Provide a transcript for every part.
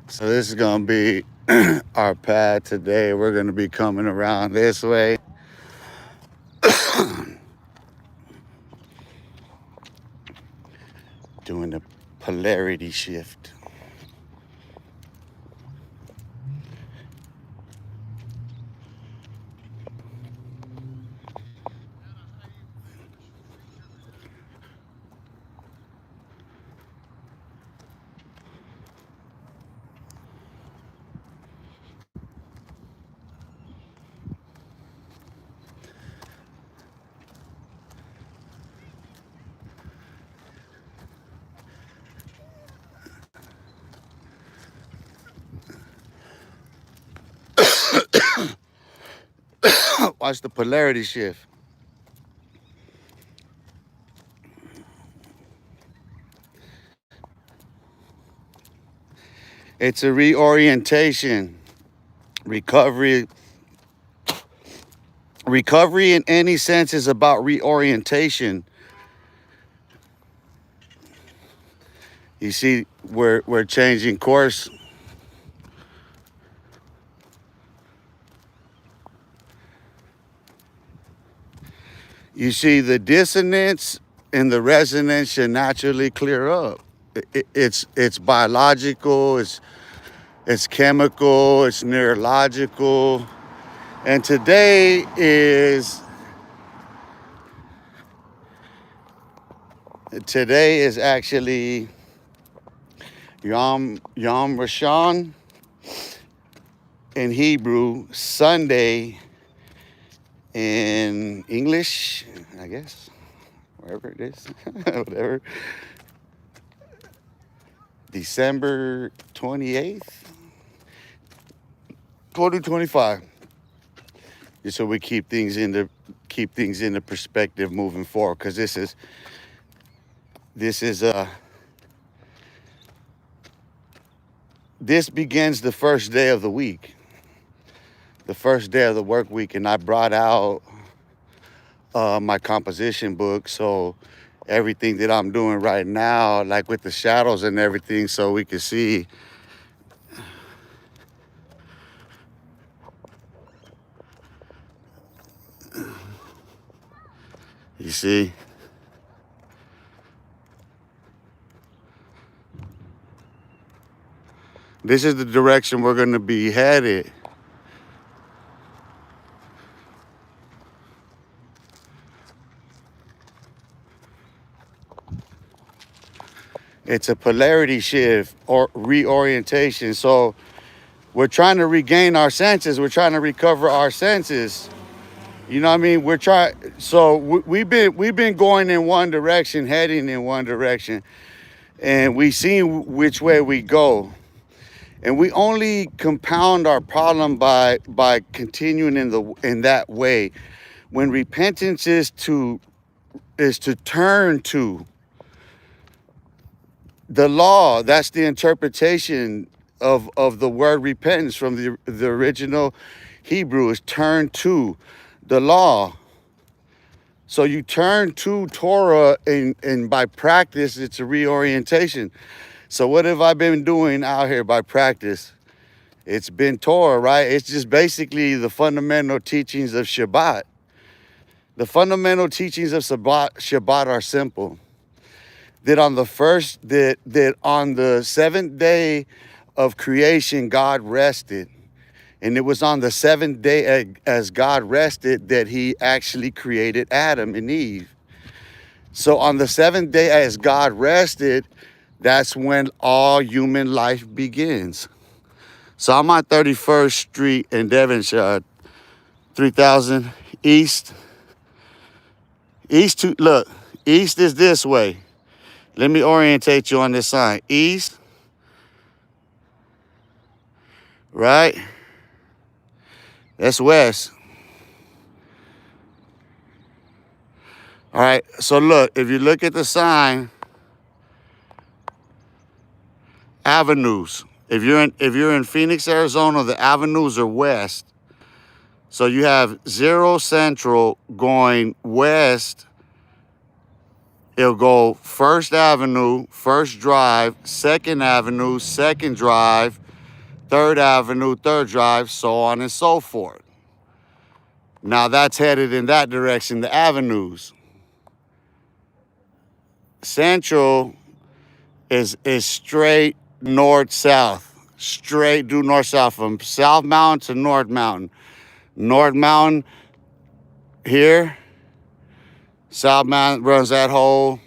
So this is gonna be our pad today. We're gonna be coming around this way. Doing the polarity shift. Watch the polarity shift. It's a reorientation. Recovery. Recovery in any sense is about reorientation. You see, we're changing course. You see, the dissonance and the resonance should naturally clear up. It's biological, it's chemical, it's neurological, and today is actually Yom Rishon in Hebrew, Sunday in English, I guess, wherever it is, whatever. December 28th, 2025. Just so we keep things into perspective moving forward, because this is this begins the first day of the week, the first day of the work week, and I brought out my composition book, so everything that I'm doing right now, like with the shadows and everything, so we can see. You see, this is the direction we're going to be headed. It's a polarity shift or reorientation. So we're trying to regain our senses. We're trying to recover our senses. You know what I mean? We're trying. So we've been going in one direction, heading in one direction, and we see which way we go. And we only compound our problem by continuing in that way. When repentance is to turn to the law. That's the interpretation of the word repentance from the original Hebrew, is turn to the law. So you turn to Torah, and by practice, it's a reorientation. So what have I been doing out here by practice? It's been Torah, right? It's just basically the fundamental teachings of Shabbat. The fundamental teachings of Shabbat are simple. That on the seventh day of creation, God rested. And it was on the seventh day, as God rested, that he actually created Adam and Eve. So on the seventh day, as God rested, that's when all human life begins. So I'm on 31st Street in Devonshire, 3000 East. Look, east is this way. Let me orientate you on this sign. East, right? That's west. All right, so look, if you look at the sign, avenues. If you're in Phoenix, Arizona, the avenues are west. So you have 0 Central going west. It'll go 1st Avenue, 1st Drive, 2nd Avenue, 2nd Drive, 3rd Avenue, 3rd Drive, so on and so forth. Now that's headed in that direction, the avenues. Central is straight north-south. Straight due north-south from South Mountain to North Mountain. North Mountain here. South Mountain runs that whole.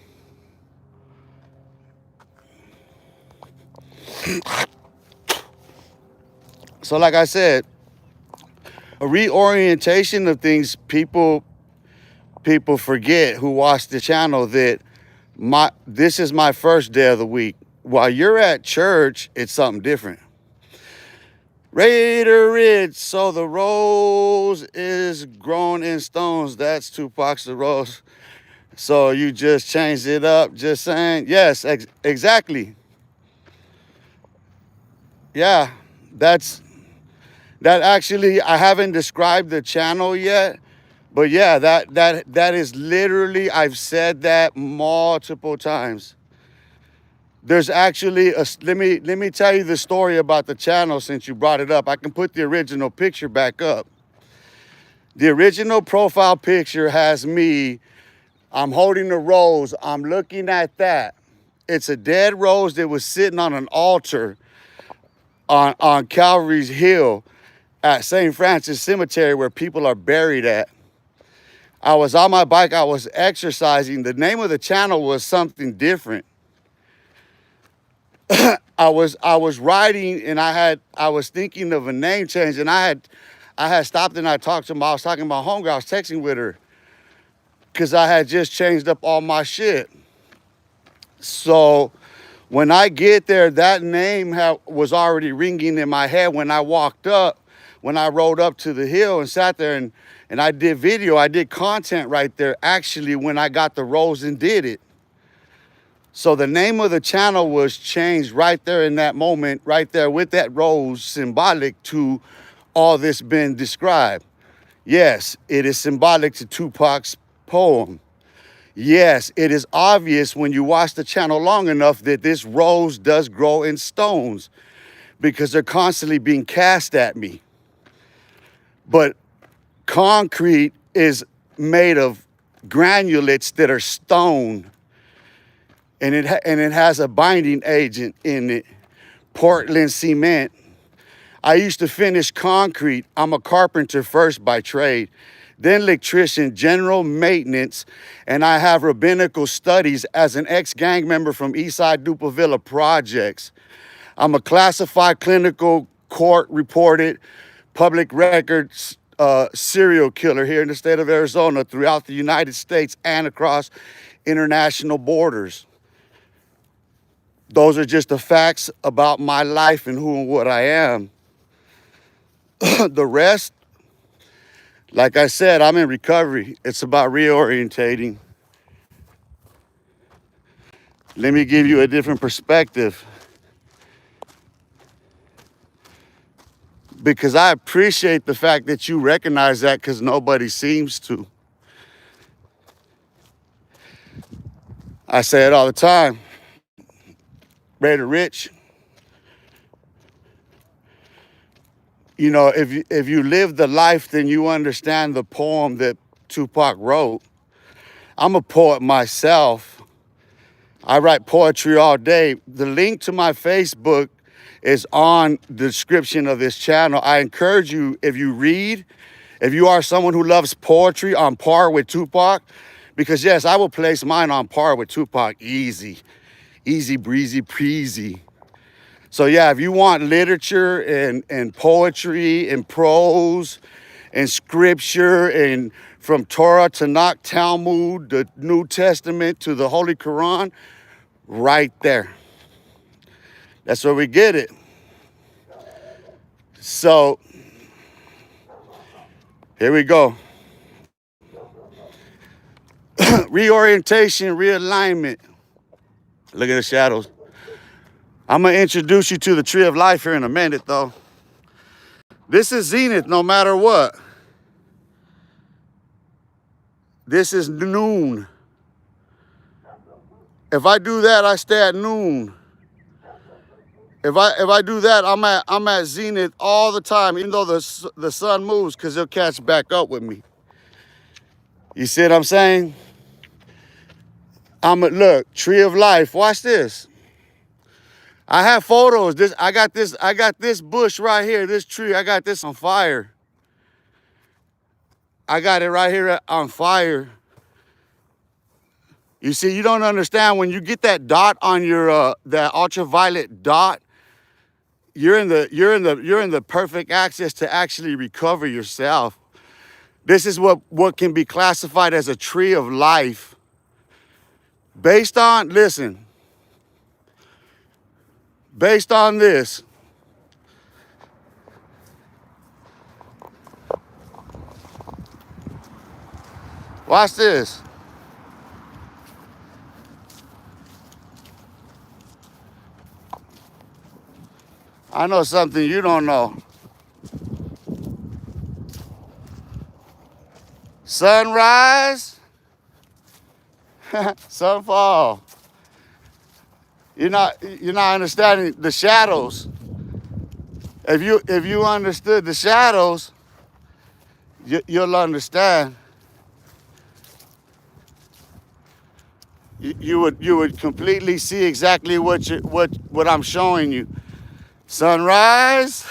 So like I said, a reorientation of things, people forget who watch the channel that this is my first day of the week. While you're at church, it's something different. Raider Ridge, so the rose is grown in stones. That's Tupac's The Rose. So you just changed it up, just saying. Yes, exactly. Yeah, that actually, I haven't described the channel yet, but yeah, that is literally, I've said that multiple times. There's actually let me tell you the story about the channel since you brought it up. I can put the original picture back up. The original profile picture has me, I'm holding a rose, I'm looking at that. It's a dead rose that was sitting on an altar on Calvary's Hill at St. Francis Cemetery where people are buried at. I was on my bike, I was exercising. The name of the channel was something different. I was riding and I was thinking of a name change, and I had stopped and I talked to I was talking to my homegirl, I was texting with her because I had just changed up all my shit. So when I get there, that name was already ringing in my head when I walked up, when I rode up to the hill and sat there and I did video, I did content right there actually when I got the rose and did it. So the name of the channel was changed right there in that moment, right there with that rose, symbolic to all this been described. Yes, it is symbolic to Tupac's poem. Yes, it is obvious when you watch the channel long enough that this rose does grow in stones because they're constantly being cast at me. But concrete is made of granulates that are stone. And it has a binding agent in it, Portland cement. I used to finish concrete. I'm a carpenter first by trade, then electrician, general maintenance, and I have rabbinical studies as an ex-gang member from Eastside Duplevilla Projects. I'm a classified clinical court reported public records serial killer here in the state of Arizona, throughout the United States and across international borders. Those are just the facts about my life and who and what I am. The rest, like I said, I'm in recovery. It's about reorientating. Let me give you a different perspective. Because I appreciate the fact that you recognize that, because nobody seems to. I say it all the time. Raider Rich, you know, if you live the life, then you understand the poem that Tupac wrote. I'm a poet myself. I write poetry all day. The link to my Facebook is on the description of this channel. I encourage you, if you are someone who loves poetry, on par with Tupac, because yes, I will place mine on par with Tupac easy breezy peasy. So yeah, if you want literature and poetry and prose and scripture, and from Torah, Tanakh, Talmud, the New Testament to the Holy Quran, right there. That's where we get it. So here we go. Reorientation, realignment. Look at the shadows. I'm going to introduce you to the tree of life here in a minute, though. This is zenith no matter what. This is noon. If I do that, I stay at noon. If I do that, I'm at zenith all the time, even though the sun moves, because it'll catch back up with me. You see what I'm saying? Look, tree of life. Watch this. I have photos. I got this bush right here, this tree. I got this on fire. I got it right here on fire. You see, you don't understand when you get that dot on your that ultraviolet dot. You're in the perfect access to actually recover yourself. This is what can be classified as a tree of life. Based on this, watch this. I know something you don't know. Sunrise, sunfall. You're not understanding the shadows. If you understood the shadows, you'll understand. You would completely see exactly what I'm showing you. Sunrise.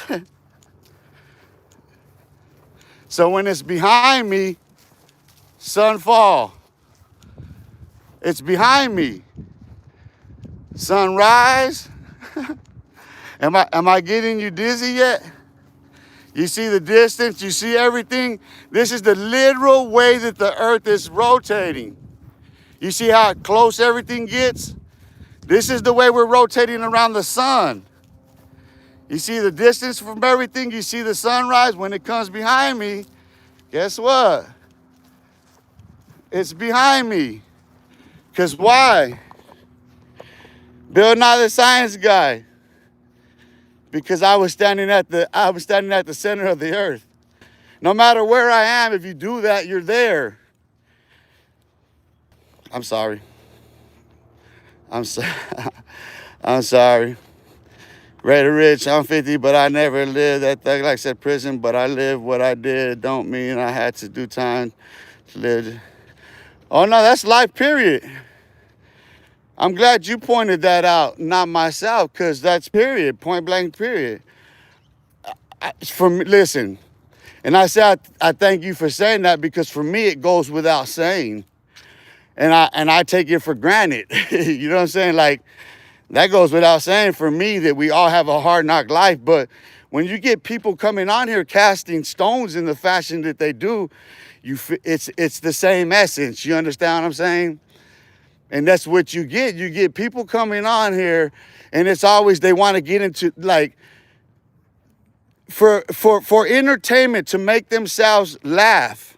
So when it's behind me, sunfall. It's behind me. Sunrise. Am I getting you dizzy yet? You see the distance, you see everything. This is the literal way that the earth is rotating. You see how close everything gets? This is the way we're rotating around the sun. You see the distance from everything, you see the sunrise. When it comes behind me, guess what? It's behind me. Because why? Bill Nye the Science Guy. Because I was standing at the center of the earth. No matter where I am, if you do that, you're there. I'm sorry. I'm sorry. Ray the Rich, I'm 50, but I never lived that thug like said prison, but I lived what I did. Don't mean I had to do time to live. Oh no, that's life, period. I'm glad you pointed that out, not myself, because that's period, point blank, period. Listen, and I thank you for saying that, because for me it goes without saying, and I take it for granted. You know what I'm saying? Like, that goes without saying for me, that we all have a hard knock life. But when you get people coming on here casting stones in the fashion that they do, it's the same essence. You understand what I'm saying? And that's what you get. You get people coming on here, and it's always they want to get into, like, for entertainment, to make themselves laugh.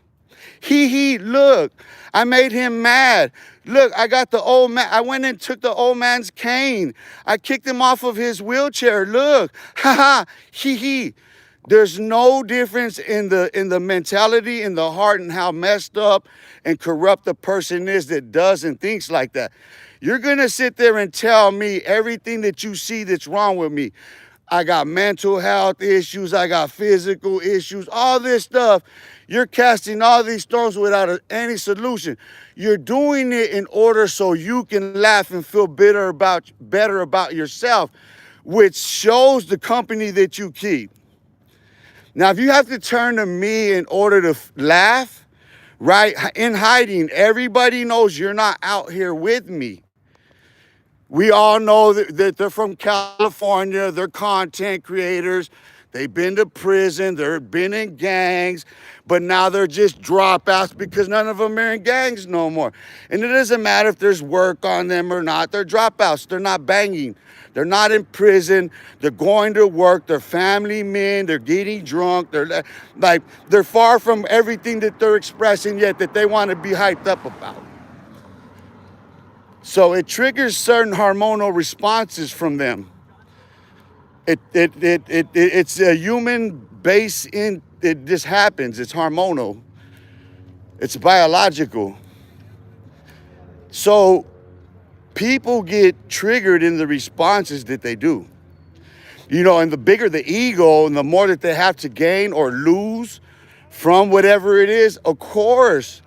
Look, I made him mad. Look, I got the old man. I went and took the old man's cane. I kicked him off of his wheelchair. Look, he. There's no difference in the mentality, in the heart, and how messed up and corrupt the person is that does and thinks like that. You're gonna sit there and tell me everything that you see that's wrong with me. I got mental health issues, I got physical issues, all this stuff. You're casting all these stones without any solution. You're doing it in order so you can laugh and feel better about yourself, which shows the company that you keep. Now, if you have to turn to me in order to laugh, right, in hiding, everybody knows you're not out here with me. We all know that they're from California, they're content creators, they've been to prison, they've been in gangs, but now they're just dropouts because none of them are in gangs no more. And it doesn't matter if there's work on them or not, they're dropouts, they're not banging, they're not in prison, they're going to work, they're family men, they're getting drunk, they're far from everything that they're expressing yet that they want to be hyped up about. So it triggers certain hormonal responses from them. It's a human base it just happens. It's hormonal. It's biological. So people get triggered in the responses that they do. You know, and the bigger the ego and the more that they have to gain or lose from whatever it is, of course,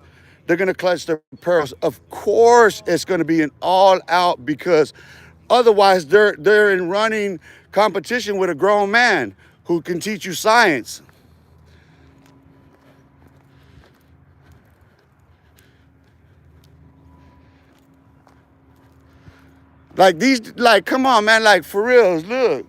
they're going to clutch their pearls. Of course, it's going to be an all out, because otherwise they're in running competition with a grown man who can teach you science. Like these, like, come on, man, like for reals, look.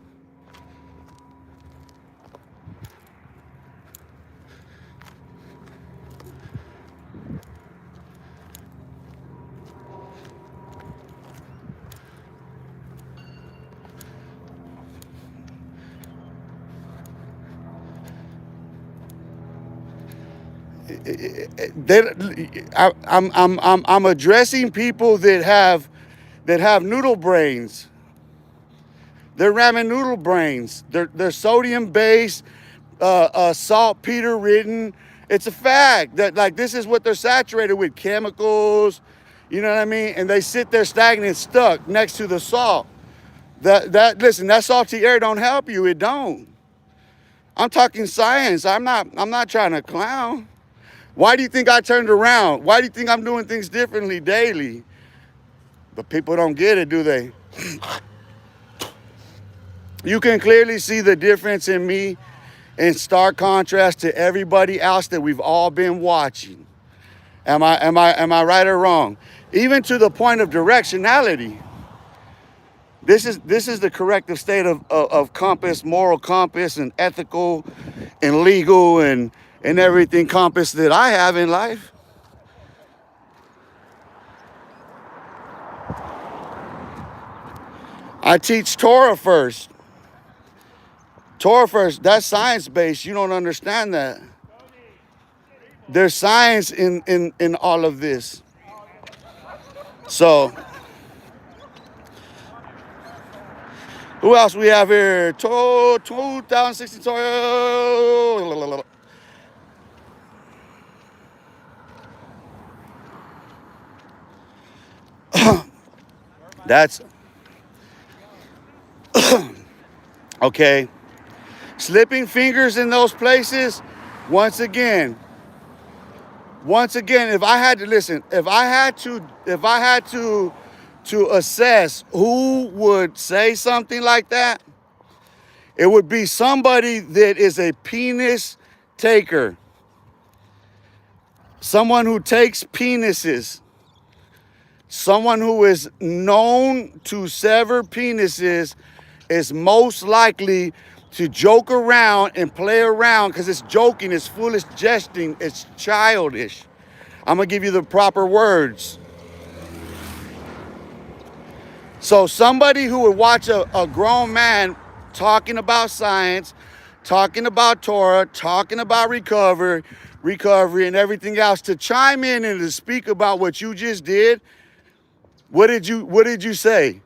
I'm addressing people that have noodle brains. They're ramen noodle brains. They're sodium based, saltpeter ridden. It's a fact that, like, this is what they're saturated with, chemicals. You know what I mean? And they sit there stagnant, stuck next to the salt. Listen, that salty air don't help you. It don't. I'm talking science. I'm not trying to clown. Why do you think I turned around? Why do you think I'm doing things differently daily? But people don't get it, do they? You can clearly see the difference in me in stark contrast to everybody else that we've all been watching. Am I right or wrong? Even to the point of directionality. This is the corrective state of compass, moral compass, and ethical and legal and everything compass that I have in life. I teach Torah first. Torah first. That's science-based. You don't understand that. There's science in all of this. So, who else we have here? 2016 Torah. That's okay. Slipping fingers in those places. Once again, if I had to listen, if I had to assess who would say something like that, it would be somebody that is a penis taker. Someone who takes penises. Someone who is known to sever penises is most likely to joke around and play around, because it's joking, it's foolish jesting, it's childish. I'm going to give you the proper words. So somebody who would watch a grown man talking about science, talking about Torah, talking about recovery and everything else, to chime in and to speak about what you just did. What did you say?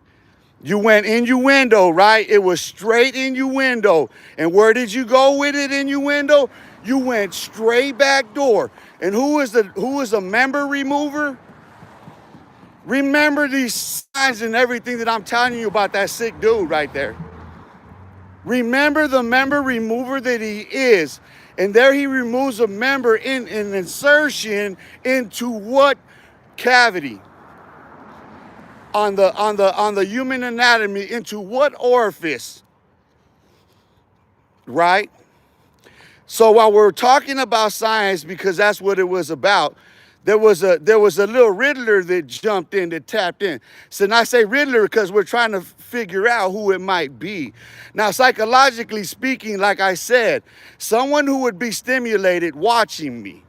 You went innuendo, right? It was straight innuendo. And where did you go with it, innuendo? You went straight back door. And who is a member remover? Remember these signs and everything that I'm telling you about that sick dude right there. Remember the member remover that he is. And there he removes a member in an insertion into what cavity? On the human anatomy, into what orifice? Right? So while we're talking about science, because that's what it was about, there was a little Riddler that jumped in, that tapped in. So now I say Riddler because we're trying to figure out who it might be. Now, psychologically speaking, like I said, someone who would be stimulated watching me,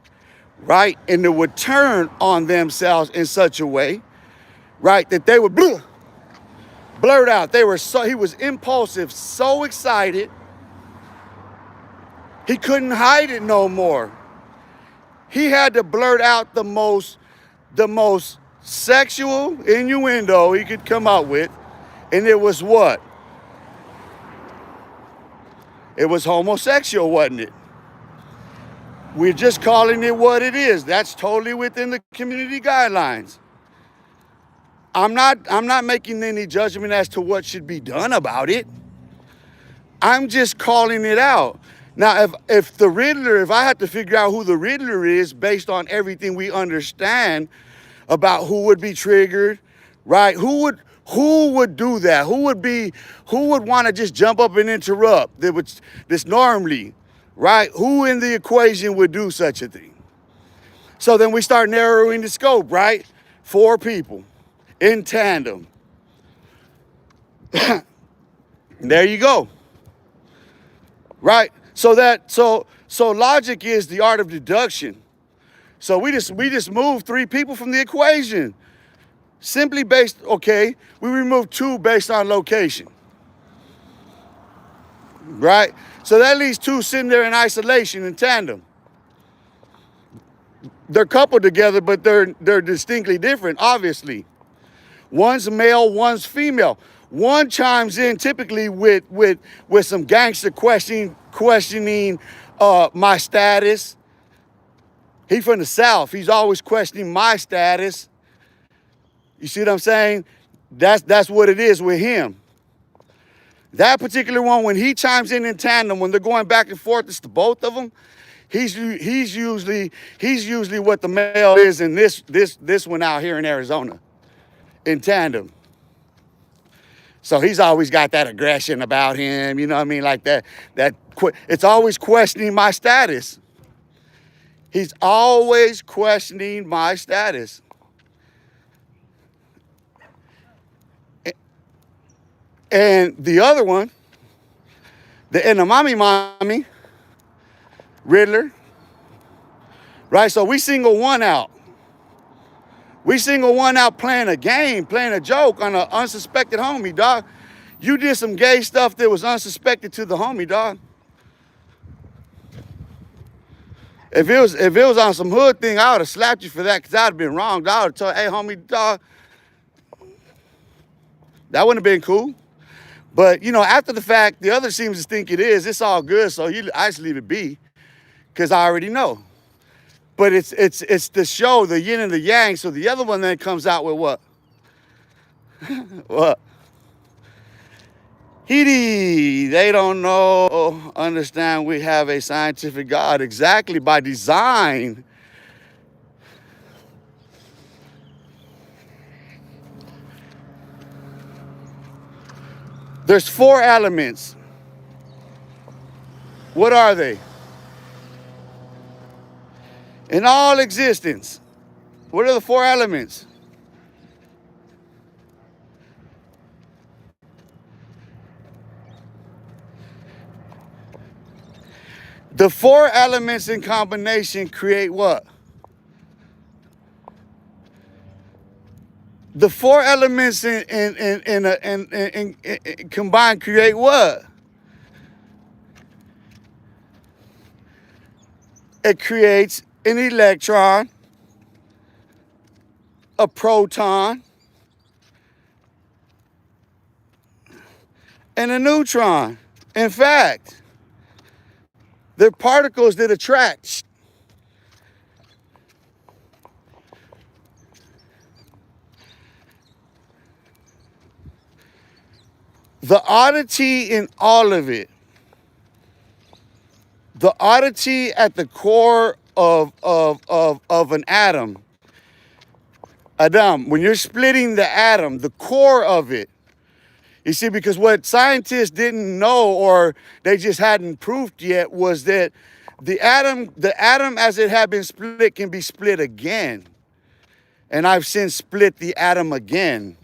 right? And it would turn on themselves in such a way, right, that they would blurt out. He was impulsive, so excited, he couldn't hide it no more. He had to blurt out the most sexual innuendo he could come up with. And it was what? It was homosexual, wasn't it? We're just calling it what it is. That's totally within the community guidelines. I'm not making any judgment as to what should be done about it. I'm just calling it out. Now, if the Riddler, if I had to figure out who the Riddler is based on everything we understand about who would be triggered, right? Who would do that? Who would want to just jump up and interrupt this normally, right? Who in the equation would do such a thing? So then we start narrowing the scope, right? 4 people in tandem. There you go. Right? So logic is the art of deduction. So we just moved 3 people from the equation. Simply based, okay, we removed 2 based on location. Right? So that leaves 2 sitting there in isolation in tandem. They're coupled together, but they're distinctly different, obviously. One's male, one's female. One chimes in typically with some gangster questioning my status. He from the South. He's always questioning my status. You see what I'm saying? That's what it is with him. That particular one, when he chimes in tandem, when they're going back and forth, it's the both of them. He's usually what the male is in this one out here in Arizona, in tandem. So he's always got that aggression about him, you know what I mean? Like that it's always questioning my status. He's always questioning my status. And the other one, the mommy, Riddler, right? So we single one out. We single one out playing a game, playing a joke on an unsuspected homie, dog. You did some gay stuff that was unsuspected to the homie, dog. If it was on some hood thing, I would have slapped you for that because I'd have been wrong, dog. I would have told, hey, homie, dog, that wouldn't have been cool. But, you know, after the fact, the other seems to think it is. It's all good, so I just leave it be because I already know. But it's the show, the yin and the yang. So the other one then comes out with what? What? They don't know, understand we have a scientific God exactly by design. There's 4 elements. What are they? In all existence, what are the 4 elements? The 4 elements in combination create what? The 4 elements in combined create what? It creates an electron, a proton, and a neutron. In fact, they're particles that attract. The oddity in all of it, the oddity at the core of an atom, Adam, when you're splitting the atom, the core of it, you see, because what scientists didn't know or they just hadn't proved yet was that the atom as it had been split can be split again. And I've since split the atom again.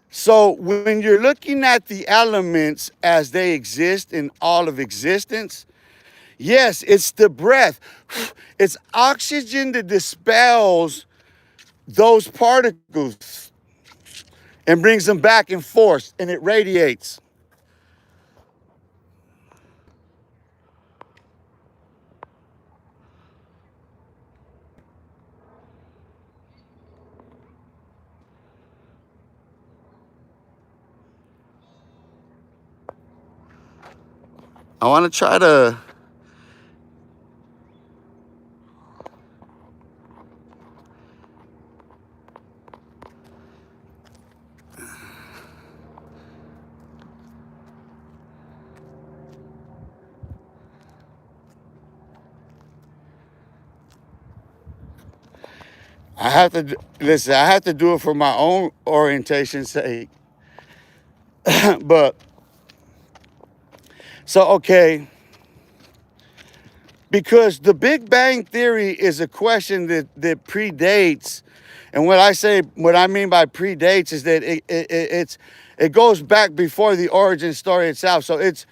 So when you're looking at the elements as they exist in all of existence, yes, it's the breath. It's oxygen that dispels those particles and brings them back in force, and it radiates. I want to try to I have to listen. I have to do it for my own orientation's sake. But so okay, because the Big Bang Theory is a question that predates, and what I mean by predates is that it goes back before the origin story itself. So it's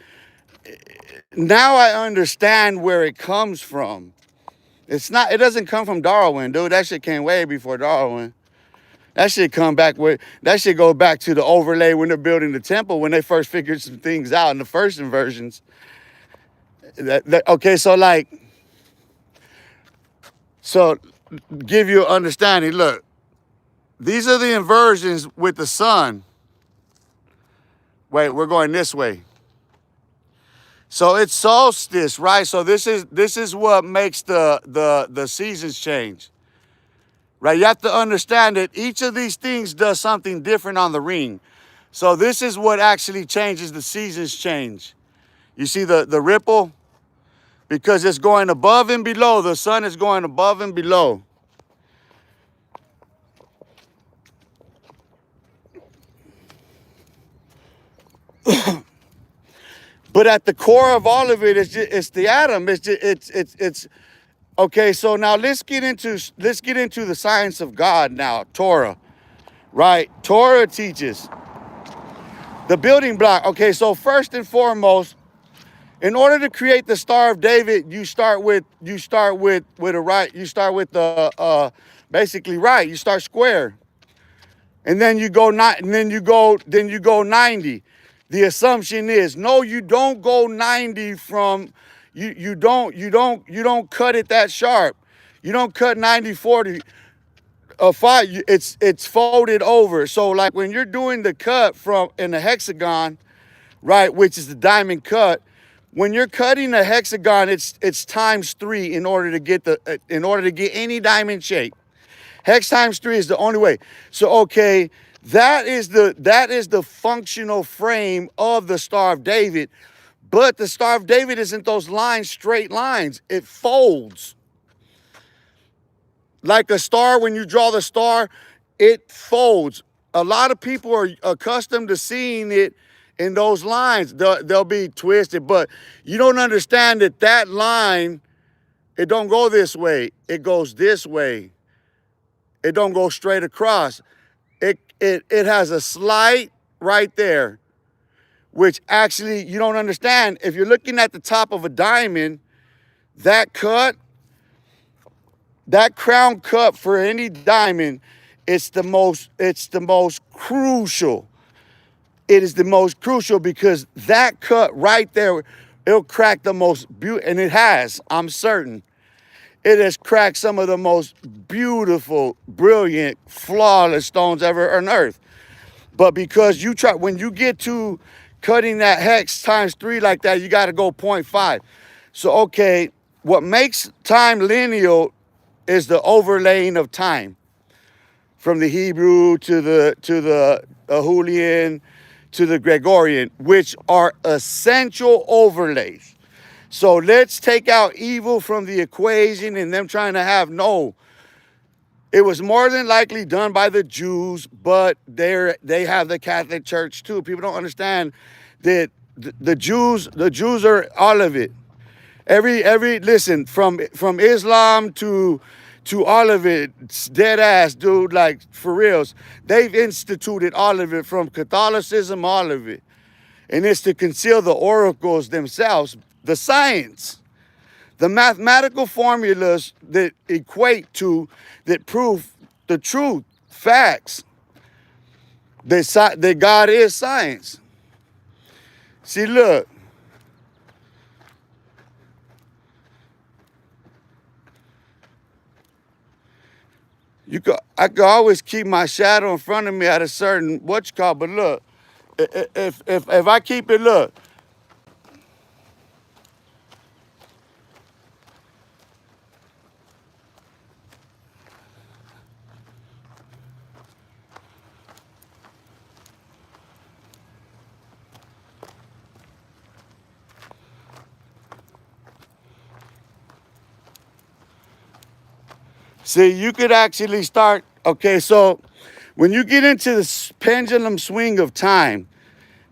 now I understand where it comes from. It doesn't come from Darwin, dude. That shit came way before Darwin. That shit go back to the overlay when they're building the temple, when they first figured some things out in the first inversions. Okay, so give you an understanding. Look, these are the inversions with the sun. Wait, we're going this way. So it's solstice, right? So this is what makes the seasons change. Right? You have to understand that each of these things does something different on the ring. So this is what actually changes the seasons change. You see the ripple? Because it's going above and below. The sun is going above and below. But at the core of all of it is it's the atom. It's okay. So now let's get into the science of God now, Torah, right? Torah teaches the building block. Okay, so first and foremost, in order to create the Star of David, you start with a right. You start with the basically right. You start square, and then you go and then you go 90. The assumption is no, you don't go 90 from you don't cut it that sharp. You don't cut 90 40 5. It's folded over. So like when you're doing the cut from in the hexagon, right, which is the diamond cut. When you're cutting a hexagon, it's times 3 in order to get any diamond shape. Hex times 3 is the only way. So okay, that is the functional frame of the Star of David. But the Star of David isn't those lines, straight lines. It folds. Like a star, when you draw the star, it folds. A lot of people are accustomed to seeing it in those lines. They'll be twisted, but you don't understand that line, it don't go this way. It goes this way. It don't go straight across. It has a slight right there, which actually you don't understand. If you're looking at the top of a diamond, that crown cut for any diamond, it's the most crucial. It is the most crucial because that cut right there, it'll crack the most beautiful, and it has, I'm certain. It has cracked some of the most beautiful, brilliant, flawless stones ever on earth. But because when you get to cutting that hex times 3 like that, you got to go 0.5. So, okay, what makes time lineal is the overlaying of time from the Hebrew to the Julian to the Gregorian, which are essential overlays. So let's take out evil from the equation and them trying to have no. It was more than likely done by the Jews, but they have the Catholic Church too. People don't understand that the Jews are all of it. Listen, from Islam to all of it, it's dead ass, dude, like for reals. They've instituted all of it from Catholicism, all of it. And it's to conceal the oracles themselves, the science, the mathematical formulas that that prove the truth, facts, that God is science. See, look. I could always keep my shadow in front of me at a certain but look, if I keep it, look. See, you could actually start, okay, so when you get into the pendulum swing of time,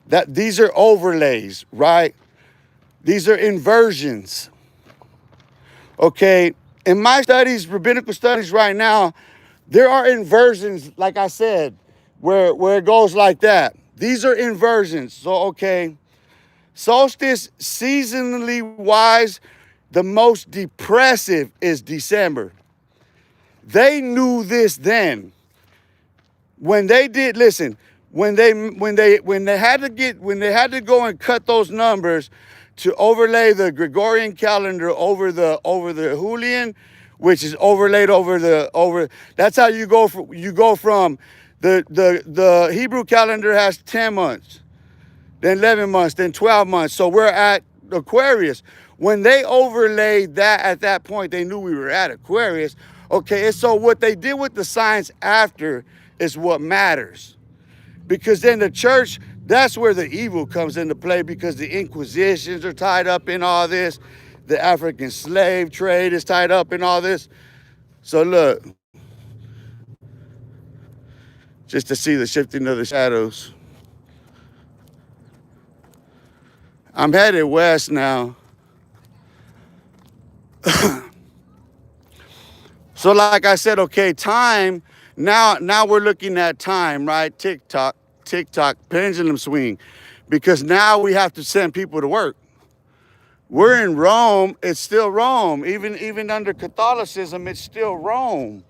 that these are overlays, right? These are inversions. Okay, in my studies, rabbinical studies right now, there are inversions, like I said, where it goes like that. These are inversions. So, okay, solstice seasonally wise, the most depressive is December. They knew this then. When they did, listen, when they had to go and cut those numbers to overlay the Gregorian calendar over the Julian, which is overlaid over. That's how you go from the Hebrew calendar has 10 months, then 11 months, then 12 months. So we're at Aquarius. When they overlaid that at that point, they knew we were at Aquarius. Okay, and so what they did with the signs after is what matters. Because then the church, that's where the evil comes into play, because the Inquisitions are tied up in all this. The African slave trade is tied up in all this. So look, just to see the shifting of the shadows. I'm headed west now. So like I said, okay, time, now we're looking at time, right? Tick tock, pendulum swing. Because now we have to send people to work. We're in Rome, it's still Rome. Even under Catholicism, it's still Rome.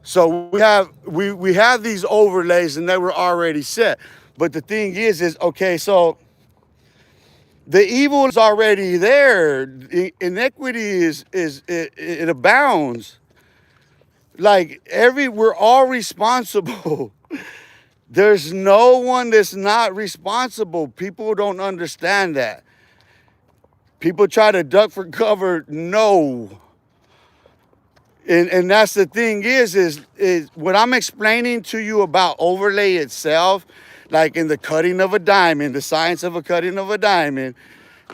So we have these overlays and they were already set. But the thing is okay, so the evil is already there. Iniquity it abounds. Like we're all responsible. There's no one that's not responsible. People don't understand that. People try to duck for cover. No. And that's the thing is what I'm explaining to you about overlay itself, like in the cutting of a diamond, the science of a cutting of a diamond,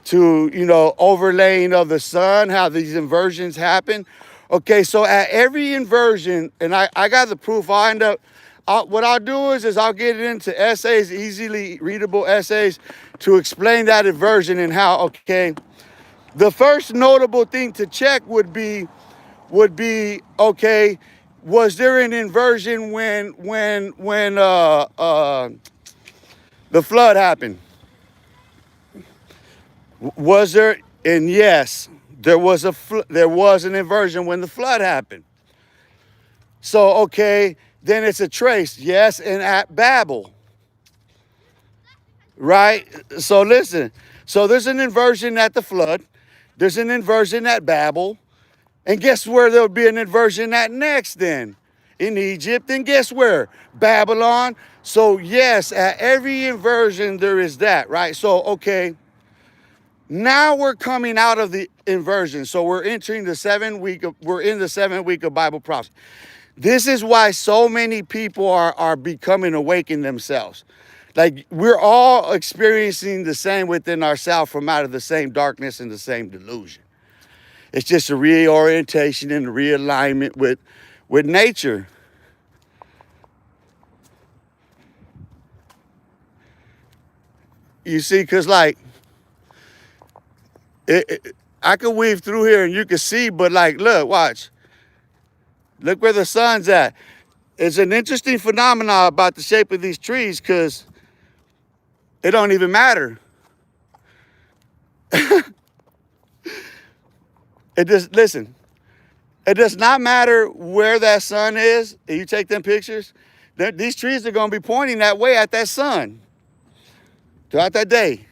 to, overlaying of the sun, how these inversions happen. Okay, so at every inversion, and I got the proof, what I'll do is I'll get it into essays, easily readable essays, to explain that inversion and how, okay, the first notable thing to check would be, okay, was there an inversion when the flood happened? Was there? And yes, there was an inversion when the flood happened. So okay, then it's a trace. Yes, and at Babel, right? So listen. So there's an inversion at the flood. There's an inversion at Babel. And guess where there'll be an inversion at next then? In Egypt. And guess where? Babylon. So yes, at every inversion there is that, right? So, okay, now we're coming out of the inversion. So we're entering the 7th week of Bible prophecy. This is why so many people are becoming awakened themselves. Like we're all experiencing the same within ourselves from out of the same darkness and the same delusion. It's just a reorientation and a realignment with nature. You see, because like, I could weave through here and you can see, but like, look, watch. Look where the sun's at. It's an interesting phenomenon about the shape of these trees because it don't even matter. Listen, it does not matter where that sun is. If you take them pictures, these trees are going to be pointing that way at that sun throughout that day.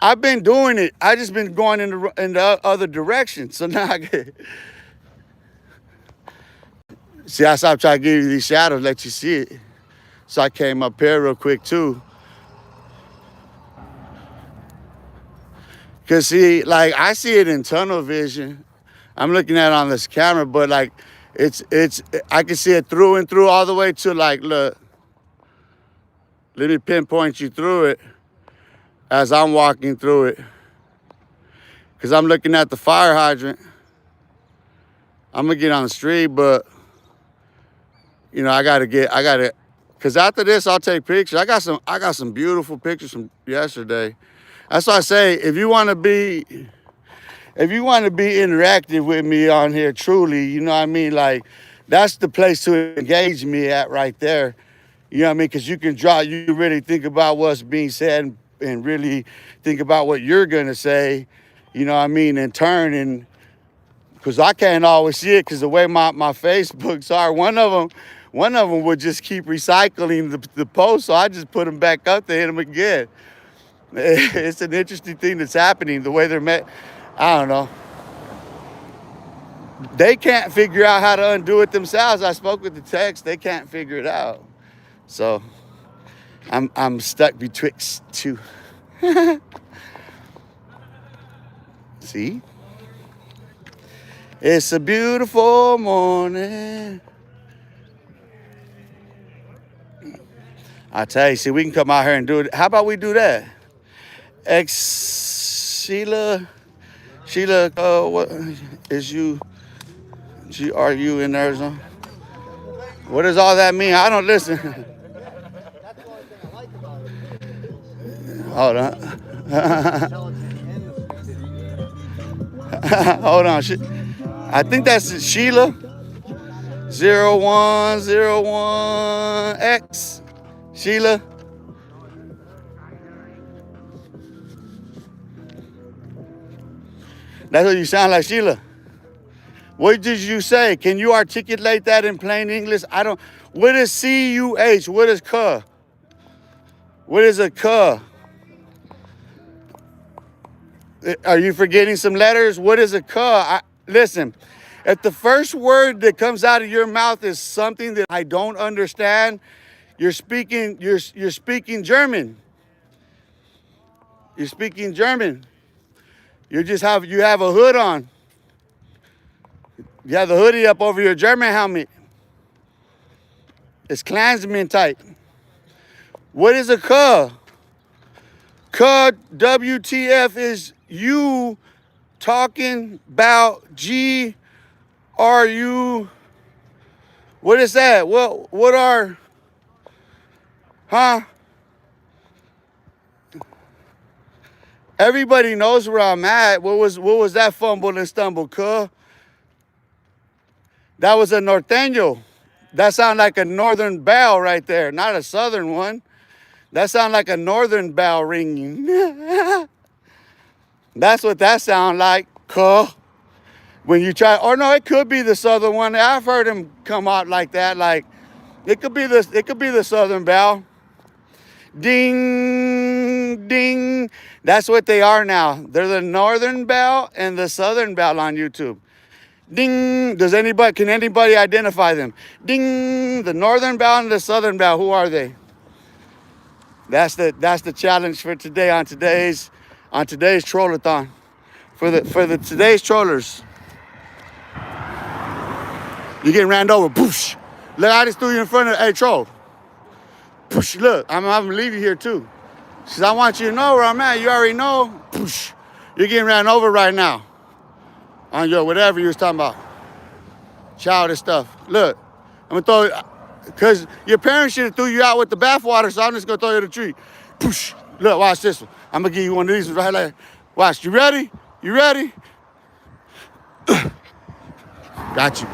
I've been doing it. I just been going in the other direction. So now I get... See, I stopped trying to give you these shadows, let you see it. So I came up here real quick too. Cause see, like I see it in tunnel vision. I'm looking at it on this camera, but like I can see it through and through all the way to like, look. Let me pinpoint you through it as I'm walking through it. Cause I'm looking at the fire hydrant. I'm gonna get on the street, but you know, cause after this I'll take pictures. I got some beautiful pictures from yesterday. That's why I say if you want to be interactive with me on here, truly, you know what I mean? Like, that's the place to engage me at right there. You know what I mean? Because you really think about what's being said and really think about what you're going to say, you know what I mean, in turn. And because I can't always see it because the way my Facebooks are, one of them would just keep recycling the post. So I just put them back up to hit them again. It's an interesting thing that's happening, the way they're met. I don't know. They can't figure out how to undo it themselves. I spoke with the text. They can't figure it out. So I'm stuck betwixt two. See? It's a beautiful morning. I tell you, see, we can come out here and do it. How about we do that? Sheila, what is you? GRU in Arizona? What does all that mean? I don't listen. Hold on. Hold on. I think that's Sheila. 0101X. Sheila. That's what you sound like, Sheila. What did you say? Can you articulate that in plain English? What is CUH? What is cuh? What is a cuh? Are you forgetting some letters? What is a cuh? Listen, if the first word that comes out of your mouth is something that I don't understand, you're speaking German. You're speaking German. You have a hood on. You have the hoodie up over your German helmet. It's Klansman type. What is a cuh? Cuh, WTF, is you talking about GRU? What is that? What are, huh? Everybody knows where I'm at. What was that fumble and stumble, cuh? That was a norteño. That sounds like a northern bell right there, not a southern one. That sounds like a northern bell ringing. That's what that sounds like, cuh. When you try, or no, it could be the southern one. I've heard them come out like that. Like it could be the southern bell. Ding, ding. That's what they are now. They're the northern bell and the southern bell on YouTube. Ding. Can anybody identify them? Ding. The northern bell and the southern bell. Who are they? That's the challenge for today on today's trollathon. For the today's trollers. You're getting ran over. Boosh. Look, I just threw you in front of, hey, troll. Boosh. Look, I'm gonna leave you here too. Because I want you to know where I'm at. You already know. Boosh. You're getting ran over right now. On your whatever you was talking about. Childish stuff. Look, I'm gonna throw it, because your parents should have threw you out with the bathwater, so I'm just gonna throw you in the tree. Poosh. Look, watch this one. I'm gonna give you one of these right there. Watch, you ready? You ready? Got you.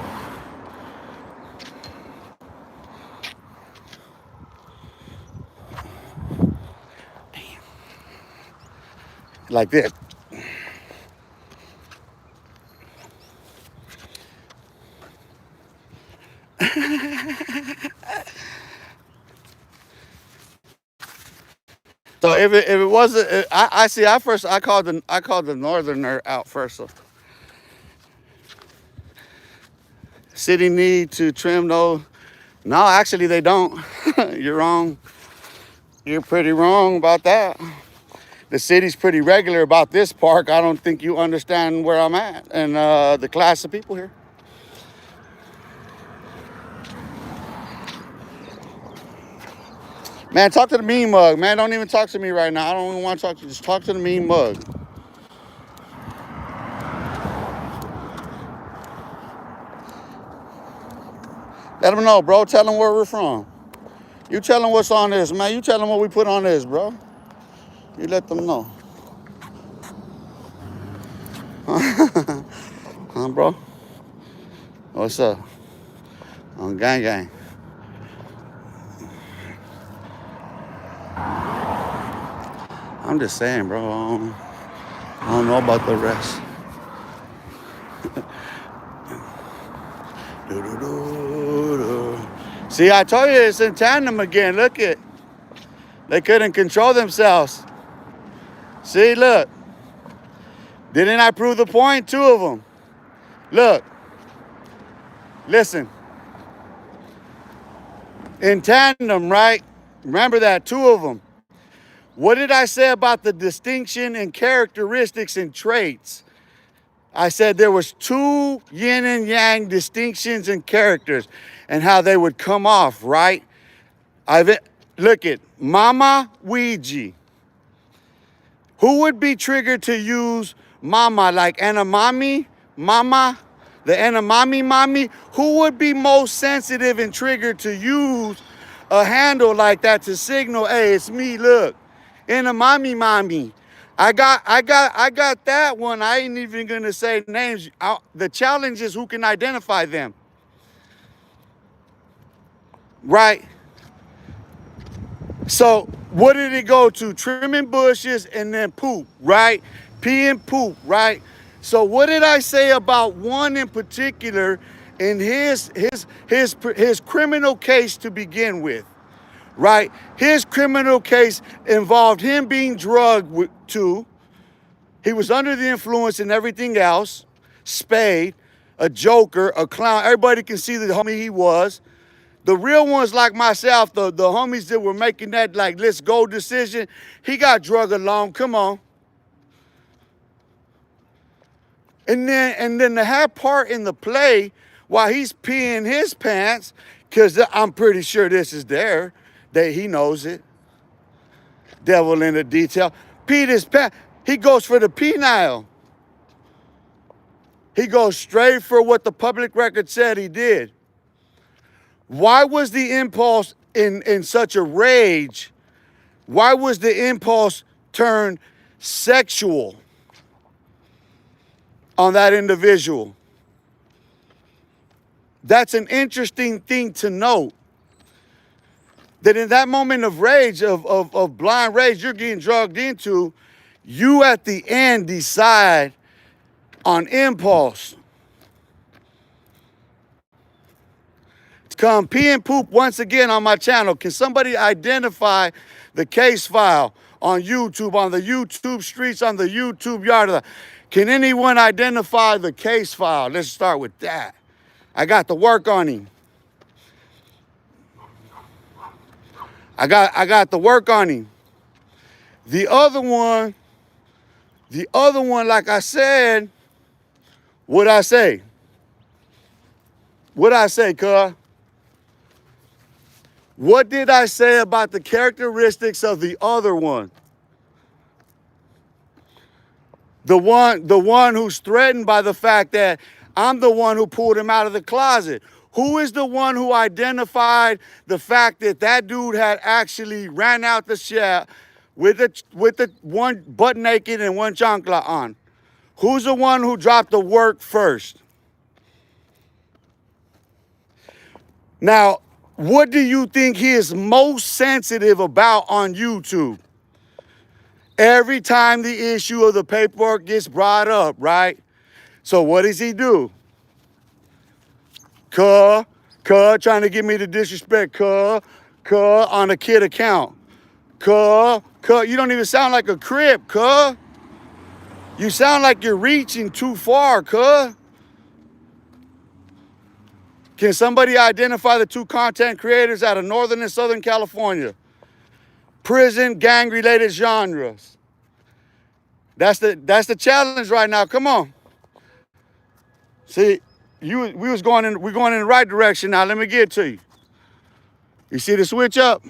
Damn. Like this. So if it wasn't, I see. I called the northerner out first. So city need to trim those. No, actually they don't. You're wrong. You're pretty wrong about that. The city's pretty regular about this park. I don't think you understand where I'm at and the class of people here. Man, talk to the mean mug. Man, don't even talk to me right now. I don't even want to talk to you. Just talk to the mean mug. Let them know, bro. Tell them where we're from. You tell them what's on this, man. You tell them what we put on this, bro. You let them know. Huh, bro? What's up? On gang gang. I'm just saying, bro. I don't know about the rest. See, I told you it's in tandem again. Look it. They couldn't control themselves. See, look. Didn't I prove the point? Two of them. Look. Listen. In tandem, right? Remember that, two of them. What did I say about the distinction in characteristics and traits? I said there was two yin and yang distinctions in characters and how they would come off, right? Look at Mama Ouija. Who would be triggered to use mama, like Anamami, mama, the Anamami mommy? Who would be most sensitive and triggered to use a handle like that to signal, hey, it's me, look, Anamami mommy. I got that one. I ain't even gonna say names. The challenge is who can identify them, right? So what did it go to? Trimming bushes and then poop, right? Pee and poop, right? So what did I say about one in particular in his criminal case to begin with, right? His criminal case involved him being drugged too. He was under the influence and everything else. Spade, a joker, a clown. Everybody can see the homie he was. The real ones like myself, the homies that were making that like let's go decision, he got drugged along. Come on. And then to have part in the play while he's peeing his pants, because I'm pretty sure this is there, that he knows it. Devil in the detail. Peed his pants. He goes for the penile. He goes straight for what the public record said he did. Why was the impulse in such a rage? Why was the impulse turned sexual on that individual? That's an interesting thing to note. That in that moment of rage, of blind rage you're getting drugged into, you at the end decide on impulse. Come pee and poop once again on my channel. Can somebody identify the case file on YouTube, on the YouTube streets, on the YouTube yard? Can anyone identify the case file? Let's start with that. I got the work on him. I got the work on him. The other one, like I said, what'd I say? What'd I say, cuz? What did I say about the characteristics of the other one? The one who's threatened by the fact that I'm the one who pulled him out of the closet. Who is the one who identified the fact that that dude had actually ran out the shed with the one butt naked and one chancla on? Who's the one who dropped the work first? Now, what do you think he is most sensitive about on YouTube? Every time the issue of the paperwork gets brought up, right? So what does he do? Trying to get me to disrespect, on a kid account. You don't even sound like a crip, You sound like you're reaching too far, Can somebody identify the two content creators out of Northern and Southern California? Prison, gang-related genres. That's the challenge right now. Come on. See, we're going in the right direction now. Let me get to you. You see the switch up?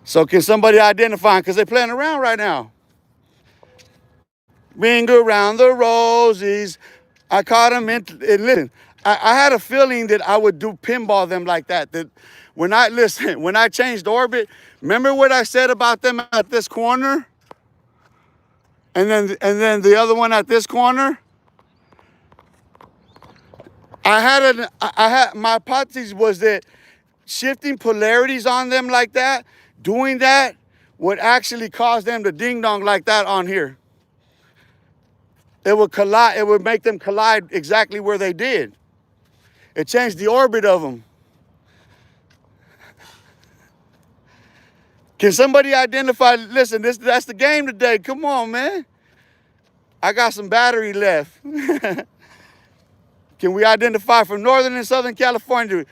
So can somebody identify? Because they're playing around right now. Ring around the roses. I caught them in, and listen, I had a feeling that I would do pinball them like that. That when I, listen, when I changed orbit, remember what I said about them at this corner? And then the other one at this corner? My hypothesis was that shifting polarities on them like that, doing that, would actually cause them to ding dong like that on here. It would collide, it would make them collide exactly where they did. It changed the orbit of them. Can somebody identify, listen, that's the game today. Come on, man. I got some battery left. Can we identify from Northern and Southern California?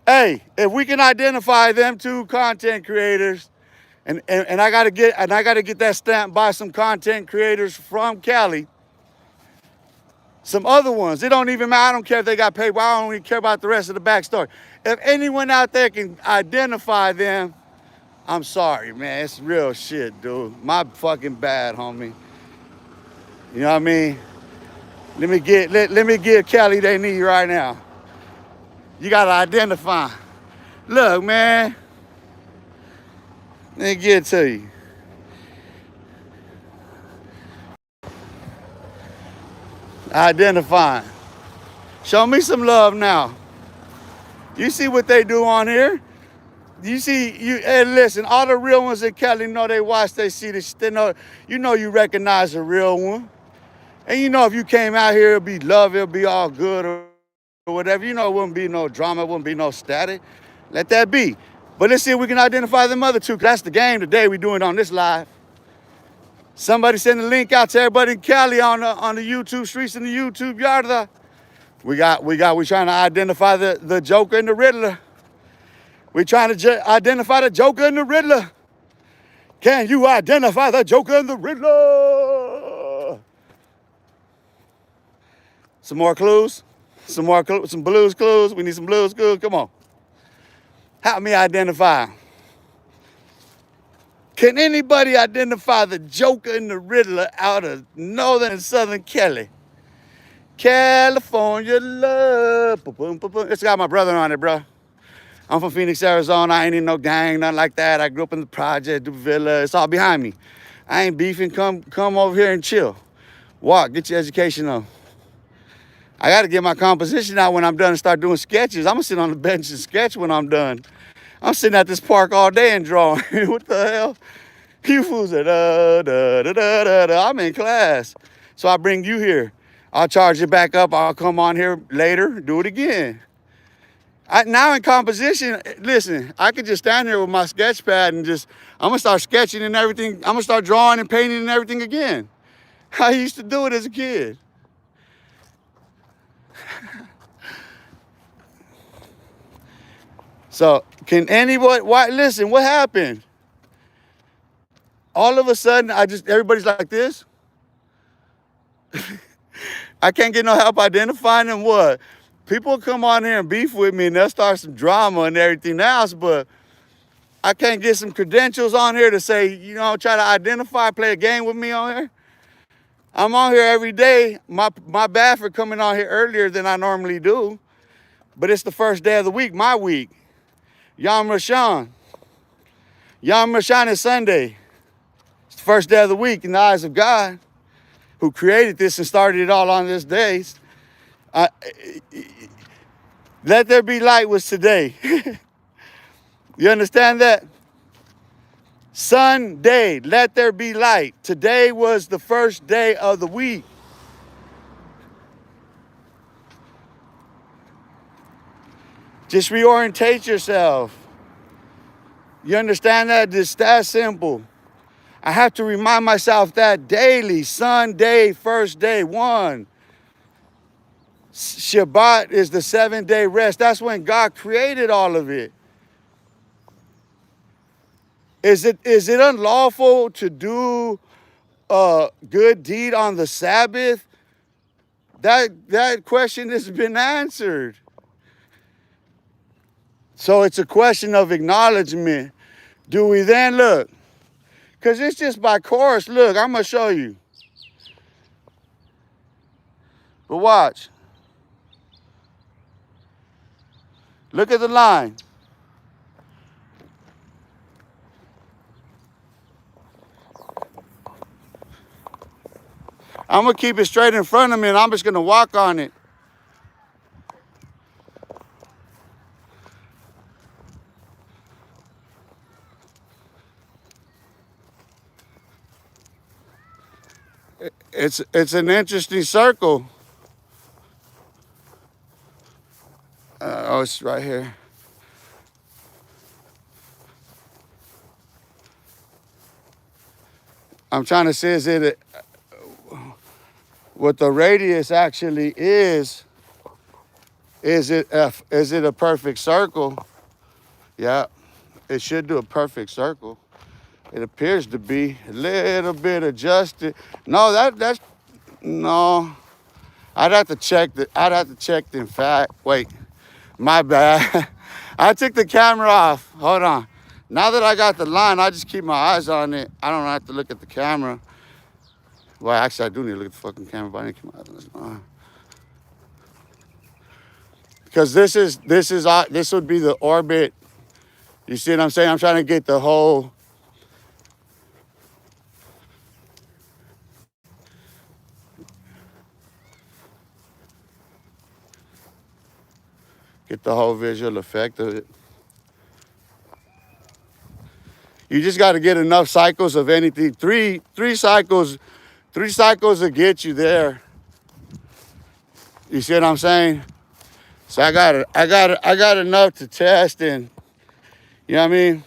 Hey, if we can identify them two content creators, and I gotta get that stamped by some content creators from Cali. Some other ones, it don't even matter. I don't care if they got paid. I don't even care about the rest of the backstory. If anyone out there can identify them, I'm sorry, man. It's real shit, dude. My fucking bad, homie. You know what I mean? Let me give Cali they need right now. You gotta identify. Look, man. Let me get it to you. Identifying. Show me some love now. You see what they do on here? You see, hey, listen, all the real ones in Cali know they watch, they see this, they know, you recognize a real one. And if you came out here, it'd be love, it'll be all good or whatever. It wouldn't be no drama, it wouldn't be no static. Let that be. But let's see if we can identify them other two, 'cause that's the game today. We're doing on this live. Somebody send a link out to everybody in Cali on the YouTube streets and the YouTube yard. We trying to identify the Joker and the Riddler. We trying to identify the Joker and the Riddler. Can you identify the Joker and the Riddler? Some more clues? Some blues clues? We need some blues clues? Come on. Help me identify. Can anybody identify the Joker and the Riddler out of Northern and Southern Cali? California love. It's got my brother on it, bro. I'm from Phoenix, Arizona. I ain't in no gang, nothing like that. I grew up in the project, the villa. It's all behind me. I ain't beefing. Come over here and chill. Walk, get your education on. I got to get my composition out when I'm done and start doing sketches. I'm going to sit on the bench and sketch when I'm done. I'm sitting at this park all day and drawing. What the hell? You fools are I'm in class. So I bring you here. I'll charge you back up. I'll come on here later, do it again. Now in composition, listen, I could just stand here with my sketch pad and I'm going to start sketching and everything. I'm going to start drawing and painting and everything again. I used to do it as a kid. So can anybody, listen, what happened? All of a sudden, everybody's like this. I can't get no help identifying them. What? People come on here and beef with me and they'll start some drama and everything else, but I can't get some credentials on here to say, try to identify, play a game with me on here. I'm on here every day. My bad for coming on here earlier than I normally do, but it's the first day of the week, my week. Yom Rishon. Yom Rishon is Sunday. It's the first day of the week in the eyes of God, who created this and started it all on this day. Let there be light was today. You understand that? Sunday, let there be light. Today was the first day of the week. Just reorientate yourself. You understand that? It's that simple. I have to remind myself that daily. Sunday, first day, one. Shabbat is the 7-day rest. That's when God created all of it. Is it unlawful to do a good deed on the Sabbath? That question has been answered. So it's a question of acknowledgement. Do we then look? Because it's just by course. Look, I'm going to show you. But watch. Look at the line. I'm gonna keep it straight in front of me and I'm just gonna walk on it. It's an interesting circle. Oh, it's right here. I'm trying to say, is it what the radius actually is? Is it a perfect circle? Yeah, it should do a perfect circle. It appears to be a little bit adjusted. No, that's no. I'd have to check the fact. Wait, my bad. I took the camera off. Hold on. Now that I got the line, I just keep my eyes on it. I don't have to look at the camera. Well, actually, I do need to look at the fucking camera, but I need to keep my eyes on it. Because this would be the orbit. You see what I'm saying? I'm trying to get the whole. Get the whole visual effect of it. You just got to get enough cycles of anything. Three cycles will get you there. You see what I'm saying? So I got enough to test, and you know what I mean?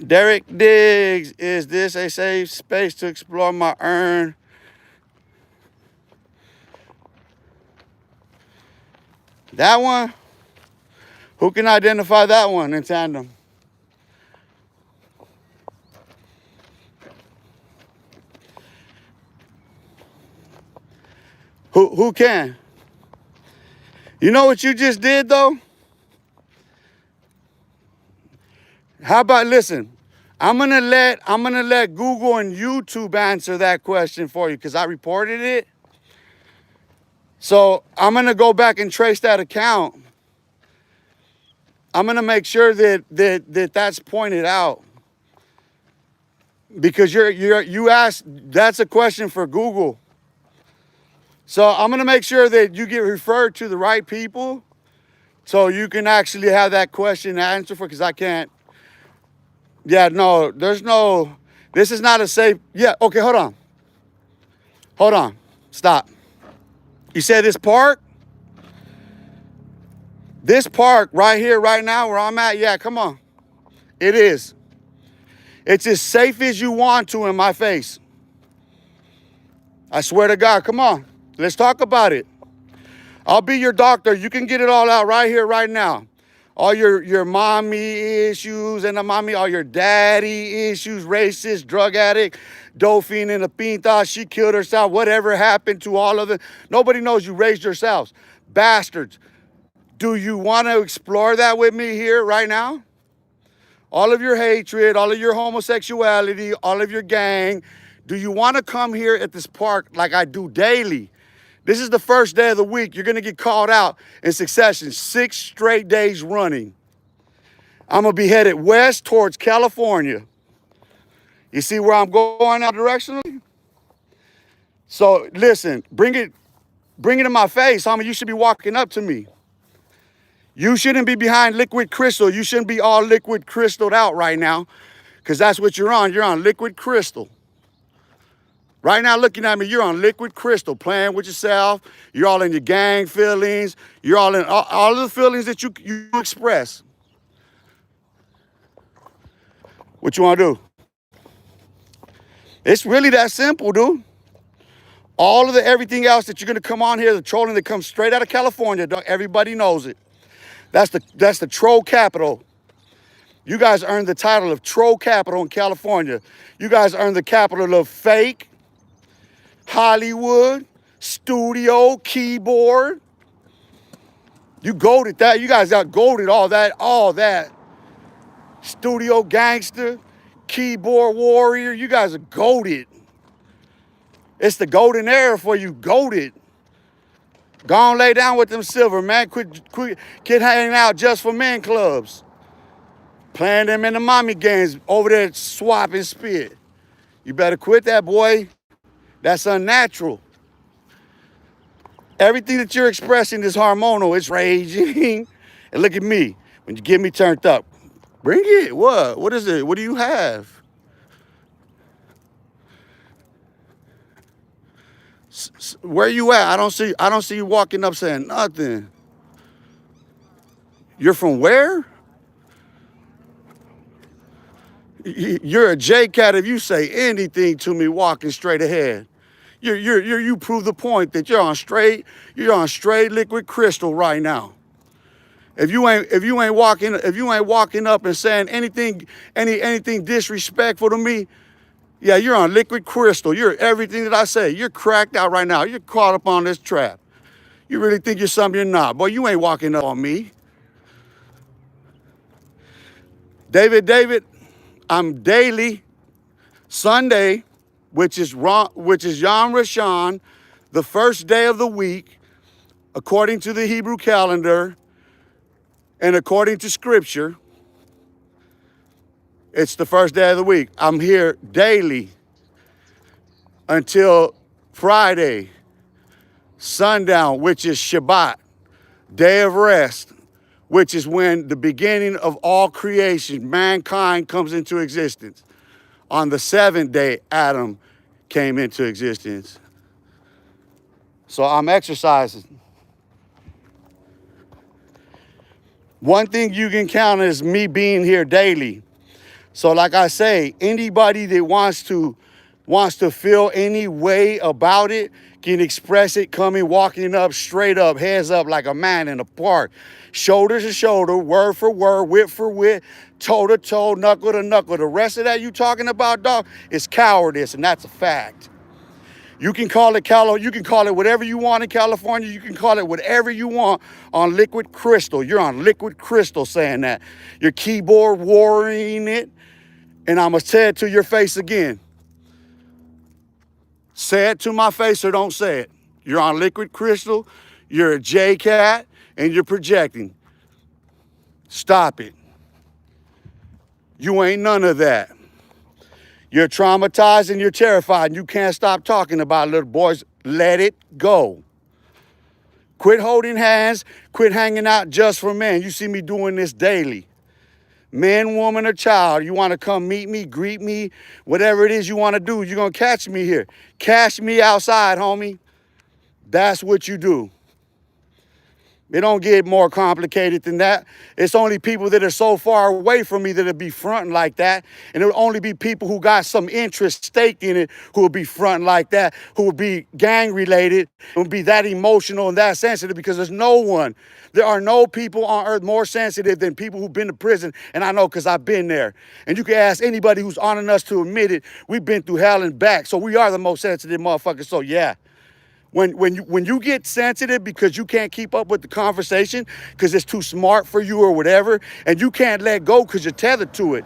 Derek Diggs, is this a safe space to explore my urn? That one? Who can identify that one in tandem? Who can? You know what you just did though? How about listen? I'm gonna let Google and YouTube answer that question for you because I reported it. So I'm gonna go back and trace that account. I'm gonna make sure that that's pointed out because you asked. That's a question for Google. So I'm gonna make sure that you get referred to the right people, so you can actually have that question answered for. Because I can't. Yeah, no, there's no. This is not a safe. Yeah, okay, hold on, stop. You said this park? This park right here, right now, where I'm at, yeah, come on. It is. It's as safe as you want to in my face. I swear to God, come on. Let's talk about it. I'll be your doctor. You can get it all out right here, right now. All your mommy issues and all your daddy issues, racist, drug addict, Dolphin and a pinta, she killed herself, whatever happened to all of it. Nobody knows you raised yourselves. Bastards. Do you want to explore that with me here right now? All of your hatred, all of your homosexuality, all of your gang. Do you want to come here at this park like I do daily? This is the first day of the week. You're going to get called out in succession, 6 straight days running. I'm going to be headed west towards California. You see where I'm going now directionally? So listen, bring it in my face, homie. You should be walking up to me. You shouldn't be behind liquid crystal. You shouldn't be all liquid crystalled out right now, because that's what you're on. You're on liquid crystal. Right now, looking at me, you're on liquid crystal, playing with yourself. You're all in your gang feelings. You're all in all of the feelings that you express. What you want to do? It's really that simple, dude. All of everything else that you're going to come on here, the trolling that comes straight out of California, everybody knows it. That's the troll capital. You guys earned the title of troll capital in California. You guys earned the capital of fake, Hollywood, studio, keyboard. You golded that. You guys got golded all that. Studio gangster, keyboard warrior. You guys are goated. It's the golden era for you, goated. Go on, lay down with them silver, man. Quit hanging out just for men clubs. Playing them in the mommy games over there, swap and spit. You better quit that, boy. That's unnatural. Everything that you're expressing is hormonal. It's raging. And look at me. When you get me turned up, bring it. What? What is it? What do you have? Where you at? I don't see you walking up saying nothing. You're from where? You're a J-Cat if you say anything to me walking straight ahead. You prove the point that you're on straight liquid crystal right now. If you ain't walking up and saying anything disrespectful to me, yeah, you're on liquid crystal. You're everything that I say. You're cracked out right now. You're caught up on this trap. You really think you're something you're not. Boy, you ain't walking up on me. David, I'm daily, Sunday, which is Yom Rishon, the first day of the week, according to the Hebrew calendar and according to Scripture. It's the first day of the week. I'm here daily until Friday, sundown, which is Shabbat, day of rest, which is when the beginning of all creation, mankind comes into existence. On the seventh day, Adam came into existence. So I'm exercising. One thing you can count is me being here daily. So like I say, anybody that wants to feel any way about it can express it coming, walking up, straight up, heads up like a man in a park. Shoulder to shoulder, word for word, wit for wit, toe to toe, knuckle to knuckle. The rest of that you talking about, dog, is cowardice, and that's a fact. You can call it whatever you want in California. You can call it whatever you want on liquid crystal. You're on liquid crystal saying that. You're keyboard warring it, and I'm going to say it to your face again. Say it to my face or don't say it. You're on liquid crystal, you're a J-Cat, and you're projecting. Stop it. You ain't none of that. You're traumatized and you're terrified and you can't stop talking about it, little boys. Let it go. Quit holding hands. Quit hanging out just for men. You see me doing this daily. Man, woman, or child, you want to come meet me, greet me, whatever it is you want to do, you're going to catch me here. Catch me outside, homie. That's what you do. It don't get more complicated than that. It's only people that are so far away from me that'll be fronting like that. And it'll only be people who got some interest staked in it who will be fronting like that, who will be gang related, who will be that emotional and that sensitive, because there are no people on earth more sensitive than people who've been to prison. And I know because I've been there. And you can ask anybody who's honoring us to admit it. We've been through hell and back. So we are the most sensitive motherfuckers. So yeah. When you get sensitive because you can't keep up with the conversation because it's too smart for you or whatever, and you can't let go because you're tethered to it,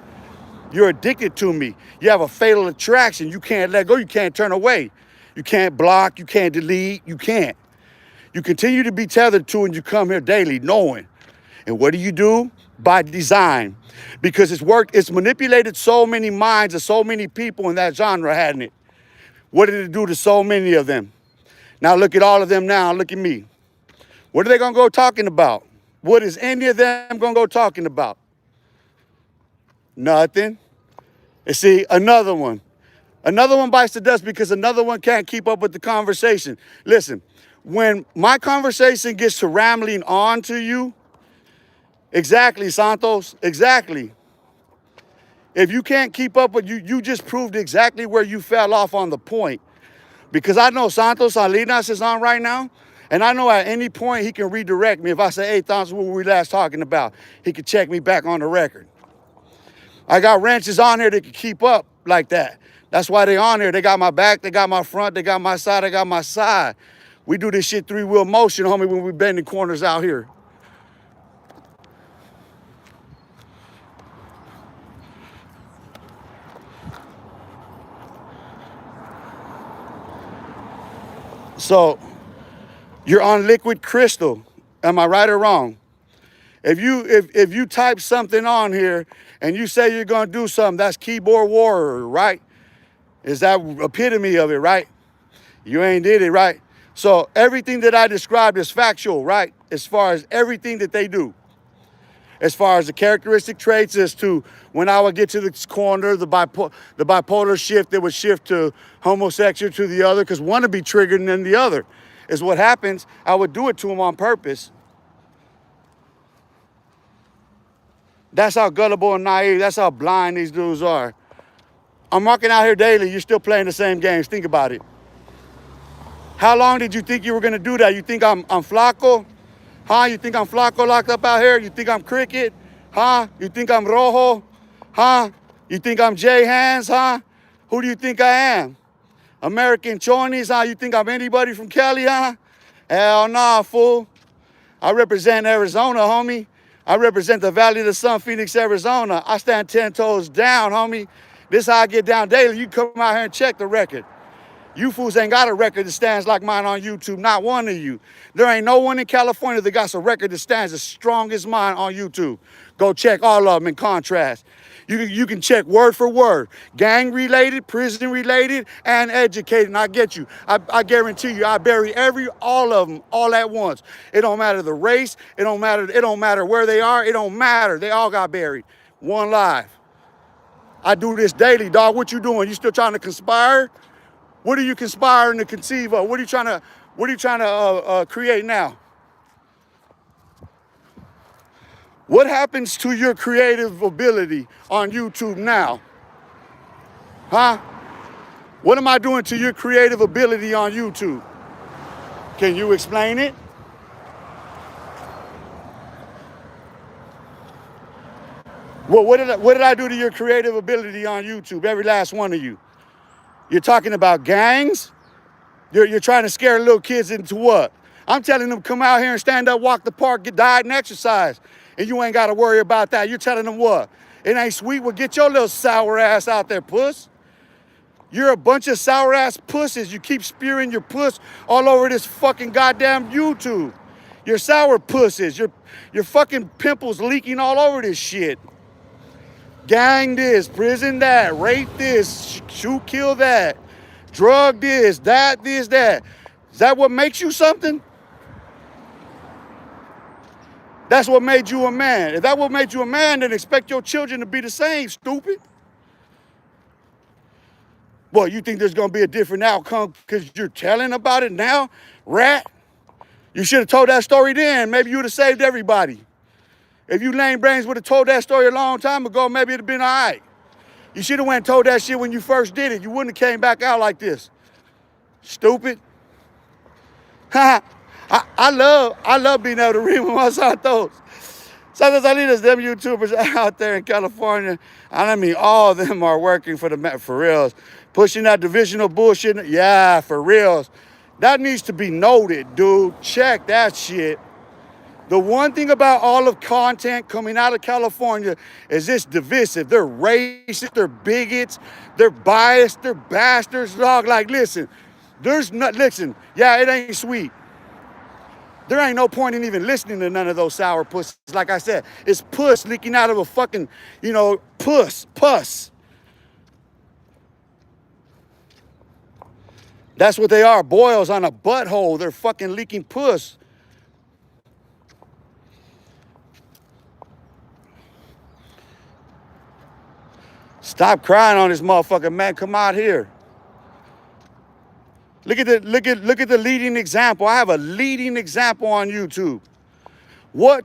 you're addicted to me. You have a fatal attraction. You can't let go. You can't turn away. You can't block. You can't delete. You can't. You continue to be tethered to, and you come here daily knowing. And what do? By design. Because it's manipulated so many minds of so many people in that genre, hadn't it? What did it do to so many of them? Now look at all of them now. Look at me. What are they going to go talking about? What is any of them going to go talking about? Nothing. And see, another one. Another one bites the dust because another one can't keep up with the conversation. Listen, when my conversation gets to rambling on to you, exactly, Santos, exactly. If you can't keep up with you just proved exactly where you fell off on the point. Because I know Santos Salinas is on right now, and I know at any point he can redirect me. If I say, hey, Thompson, what were we last talking about? He could check me back on the record. I got wrenches on here that can keep up like that. That's why they on here. They got my back, they got my front, they got my side, they got my side. We do this shit three-wheel motion, homie, when we bending corners out here. So you're on liquid crystal. Am I right or wrong? If you type something on here and you say you're gonna do something, that's keyboard warrior, right? Is that epitome of it, right? You ain't did it, right? So everything that I described is factual, right? As far as everything that they do. As far as the characteristic traits as to when I would get to this corner, the bipolar shift, it would shift to homosexual to the other, because one would be triggered than the other. Is what happens. I would do it to them on purpose. That's how gullible and naive, that's how blind these dudes are. I'm walking out here daily, you're still playing the same games. Think about it. How long did you think you were gonna do that? You think I'm Flacco? Huh? You think I'm Flacco locked up out here? You think I'm Cricket? Huh? You think I'm Rojo? Huh? You think I'm Jay Hands? Huh? Who do you think I am? American Chonies? Huh? You think I'm anybody from Cali? Huh? Hell nah, fool. I represent Arizona, homie. I represent the Valley of the Sun, Phoenix, Arizona. I stand 10 toes down, homie. This how I get down daily. You come out here and check the record. You fools ain't got a record that stands like mine on YouTube, not one of you. There ain't no one in California that got a record that stands as strong as mine on YouTube. Go check all of them in contrast. You can check word for word, gang related, prison related, and educated, and I get you. I guarantee you, I bury all of them all at once. It don't matter the race, it don't matter where they are, it don't matter. They all got buried. One life. I do this daily, dog. What you doing? You still trying to conspire? What are you conspiring to conceive of? What are you trying to create now? What happens to your creative ability on YouTube now? Huh? What am I doing to your creative ability on YouTube? Can you explain it? Well, what did I do to your creative ability on YouTube? Every last one of you. You're talking about gangs? You're trying to scare little kids into what? I'm telling them come out here and stand up, walk the park, get diet and exercise. And you ain't got to worry about that. You're telling them what? It ain't sweet? Well, get your little sour ass out there, puss. You're a bunch of sour ass pussies. You keep spewing your puss all over this fucking goddamn YouTube. You're sour pussies. Your fucking pimples leaking all over this shit. Gang this, prison that, rape this, shoot, kill that, drug this, that. Is that what makes you something? That's what made you a man. If that what made you a man, then expect your children to be the same, stupid. Well, you think there's gonna be a different outcome because you're telling about it now? Rat. You should have told that story then. Maybe you would have saved everybody. If you lame brains would have told that story a long time ago, maybe it'd have been all right. You should have went and told that shit when you first did it. You wouldn't have came back out like this. Stupid. I love being able to read with my santos. Santos Salinas, them YouTubers out there in California, I mean, all of them are working for reals. Pushing that divisional bullshit, yeah, for reals. That needs to be noted, dude. Check that shit. The one thing about all of content coming out of California is it's divisive. They're racist, they're bigots, they're biased, they're bastards, dog. Like, listen, yeah, it ain't sweet. There ain't no point in even listening to none of those sour pussies. Like I said, it's puss leaking out of a fucking, pus. That's what they are, boils on a butthole. They're fucking leaking puss. Stop crying on this motherfucker, man. Come out here. Look at the leading example. I have a leading example on YouTube. What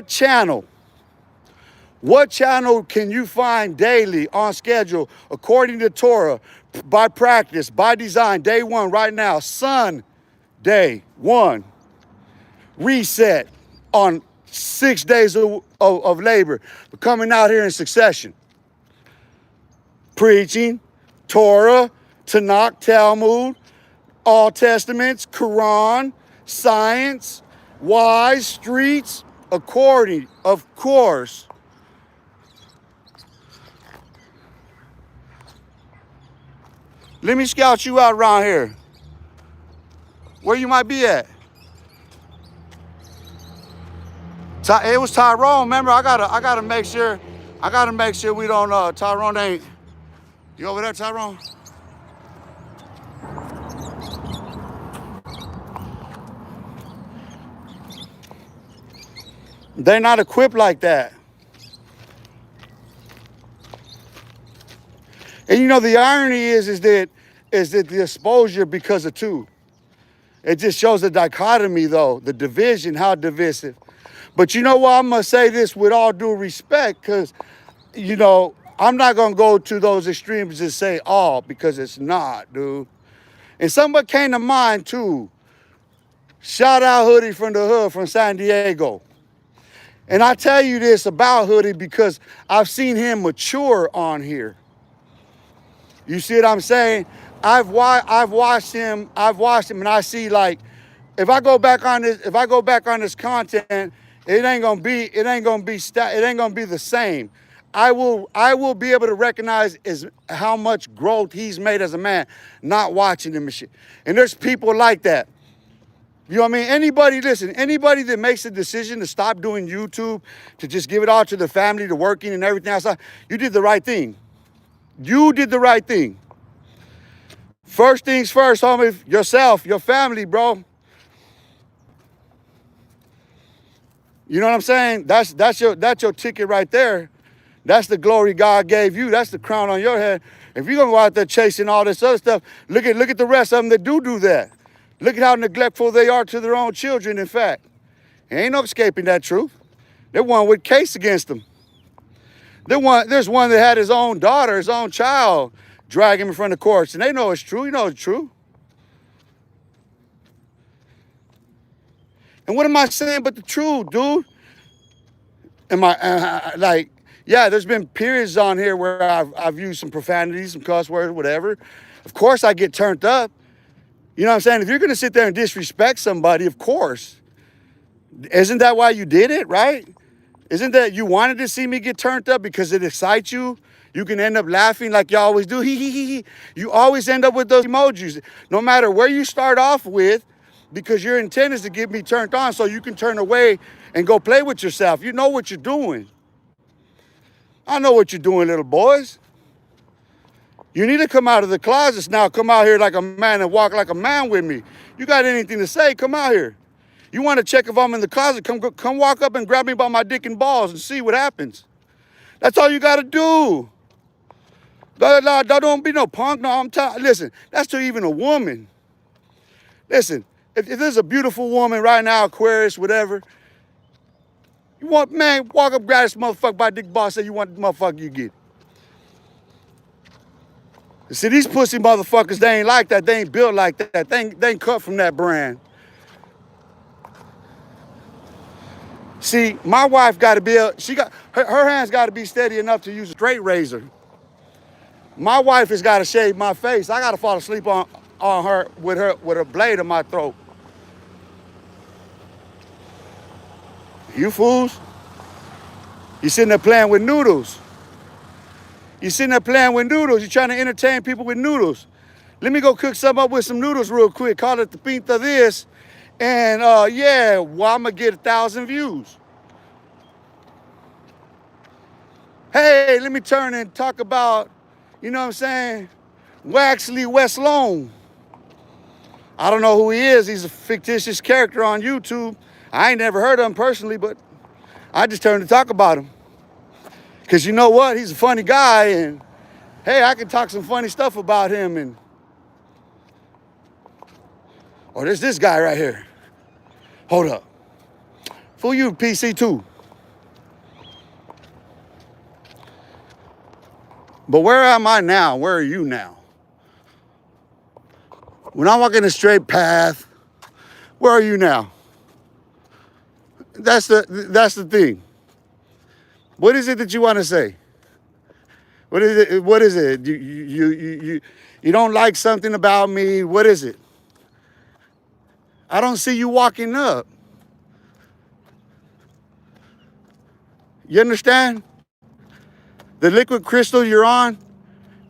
channel? What channel can you find daily on schedule according to Torah, by practice, by design, day one, right now, sun, day one, reset on 6 days of labor, coming out here in succession, preaching, Torah, Tanakh, Talmud, all Testaments, Quran, science, wise, streets, according, of course. Let me scout you out around here. Where you might be at? It was Tyrone. Remember, I gotta make sure. I gotta make sure we don't. Tyrone ain't. You over there, Tyrone? They're not equipped like that. And you know the irony is that the exposure because of two. It just shows the dichotomy though, the division, how divisive. But you know what? I'm gonna say this with all due respect, because you know I'm not gonna go to those extremes and say all, because it's not, dude. And somebody came to mind too. Shout out Hoodie from the hood from San Diego. And I tell you this about Hoodie because I've seen him mature on here. You see what I'm saying? I've watched him, and I see, like, if I go back on this content, it ain't gonna be the same. I will be able to recognize how much growth he's made as a man, not watching him and shit. And there's people like that. You know what I mean? Anybody that makes the decision to stop doing YouTube, to just give it all to the family, to working and everything else, you did the right thing. You did the right thing. First things first, homie, yourself, your family, bro. You know what I'm saying? That's your ticket right there. That's the glory God gave you. That's the crown on your head. If you're gonna go out there chasing all this other stuff, look at the rest of them that do that. Look at how neglectful they are to their own children, in fact. There ain't no escaping that truth. There's one with case against them. There's one that had his own daughter, his own child, drag him in front of courts, and they know it's true. You know it's true. And what am I saying but the truth, dude? Am I like, yeah, there's been periods on here where I've used some profanities, some cuss words, whatever. Of course I get turned up. You know what I'm saying? If you're going to sit there and disrespect somebody, of course. Isn't that why you did it, right? Isn't that you wanted to see me get turned up because it excites you? You can end up laughing like you always do. Hee. You always end up with those emojis. No matter where you start off with, because your intent is to get me turned on so you can turn away and go play with yourself. You know what you're doing. I know what you're doing, little boys. You need to come out of the closets now. Come out here like a man and walk like a man with me. You got anything to say? Come out here. You want to check if I'm in the closet? Come walk up and grab me by my dick and balls and see what happens. That's all you got to do. Don't be no punk. No, listen, that's to even a woman. Listen, if there's a beautiful woman right now, Aquarius, whatever, you want, man, walk up, grab this motherfucker by dick ball, say you want the motherfucker, you get. See, these pussy motherfuckers, they ain't like that. They ain't built like that. They ain't cut from that brand. See, my wife got to be, her hands got to be steady enough to use a straight razor. My wife has got to shave my face. I got to fall asleep on her with a blade in my throat. You fools. You sitting there playing with noodles. You sitting there playing with noodles. You're trying to entertain people with noodles. Let me go cook something up with some noodles real quick. Call it the pinta this. And yeah, well, I'm going to get 1,000 views. Hey, let me turn and talk about, you know what I'm saying, Waxley West Loan. I don't know who he is. He's a fictitious character on YouTube. I ain't never heard of him personally, but I just turned to talk about him. Because you know what? He's a funny guy, and hey, I can talk some funny stuff about him. And or there's this guy right here. Hold up. Fool, you PC too. But where am I now? Where are you now? When I walk in a straight path, where are you now? That's the thing. What is it that you want to say? What is it? What is it? You don't like something about me? What is it? I don't see you walking up. You understand? The liquid crystal you're on,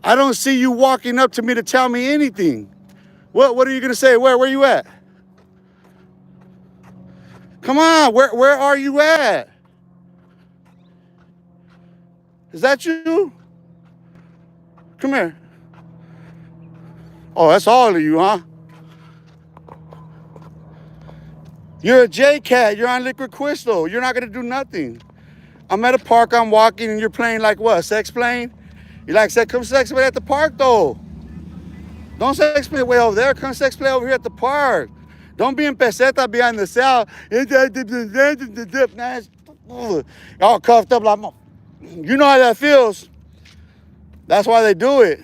I don't see you walking up to me to tell me anything. What are you gonna say? Where you at? Come on, where are you at? Is that you? Come here. Oh, that's all of you, huh? You're a J Cat. You're on liquid crystal. You're not gonna do nothing. I'm at a park. I'm walking, and you're playing like what? Sex playing? You like sex? Come sex play at the park though. Don't sex play way over there. Come sex play over here at the park. Don't be in peseta behind the cell. All cuffed up like, you know how that feels. That's why they do it.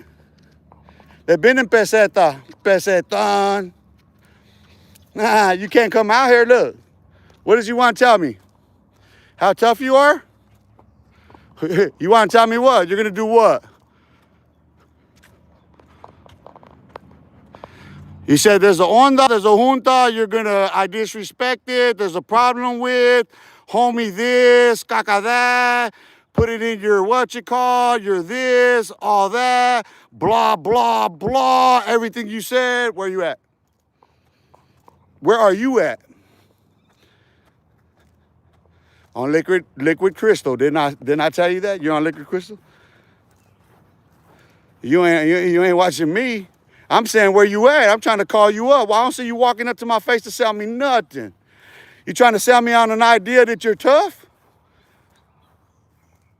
They've been in peseta. Pesetan. Nah, you can't come out here. Look. What does you want to tell me? How tough you are? You want to tell me what? You're going to do what? You said there's a onda, there's a junta, I disrespect it, there's a problem with, homie this, caca that, put it in your your this, all that, blah, blah, blah, everything you said. Where you at? Where are you at? On liquid crystal. Didn't I tell you that? You're on liquid crystal? You ain't watching me. I'm saying where you at. I'm trying to call you up. Well, I don't see you walking up to my face to sell me nothing. You trying to sell me on an idea that you're tough?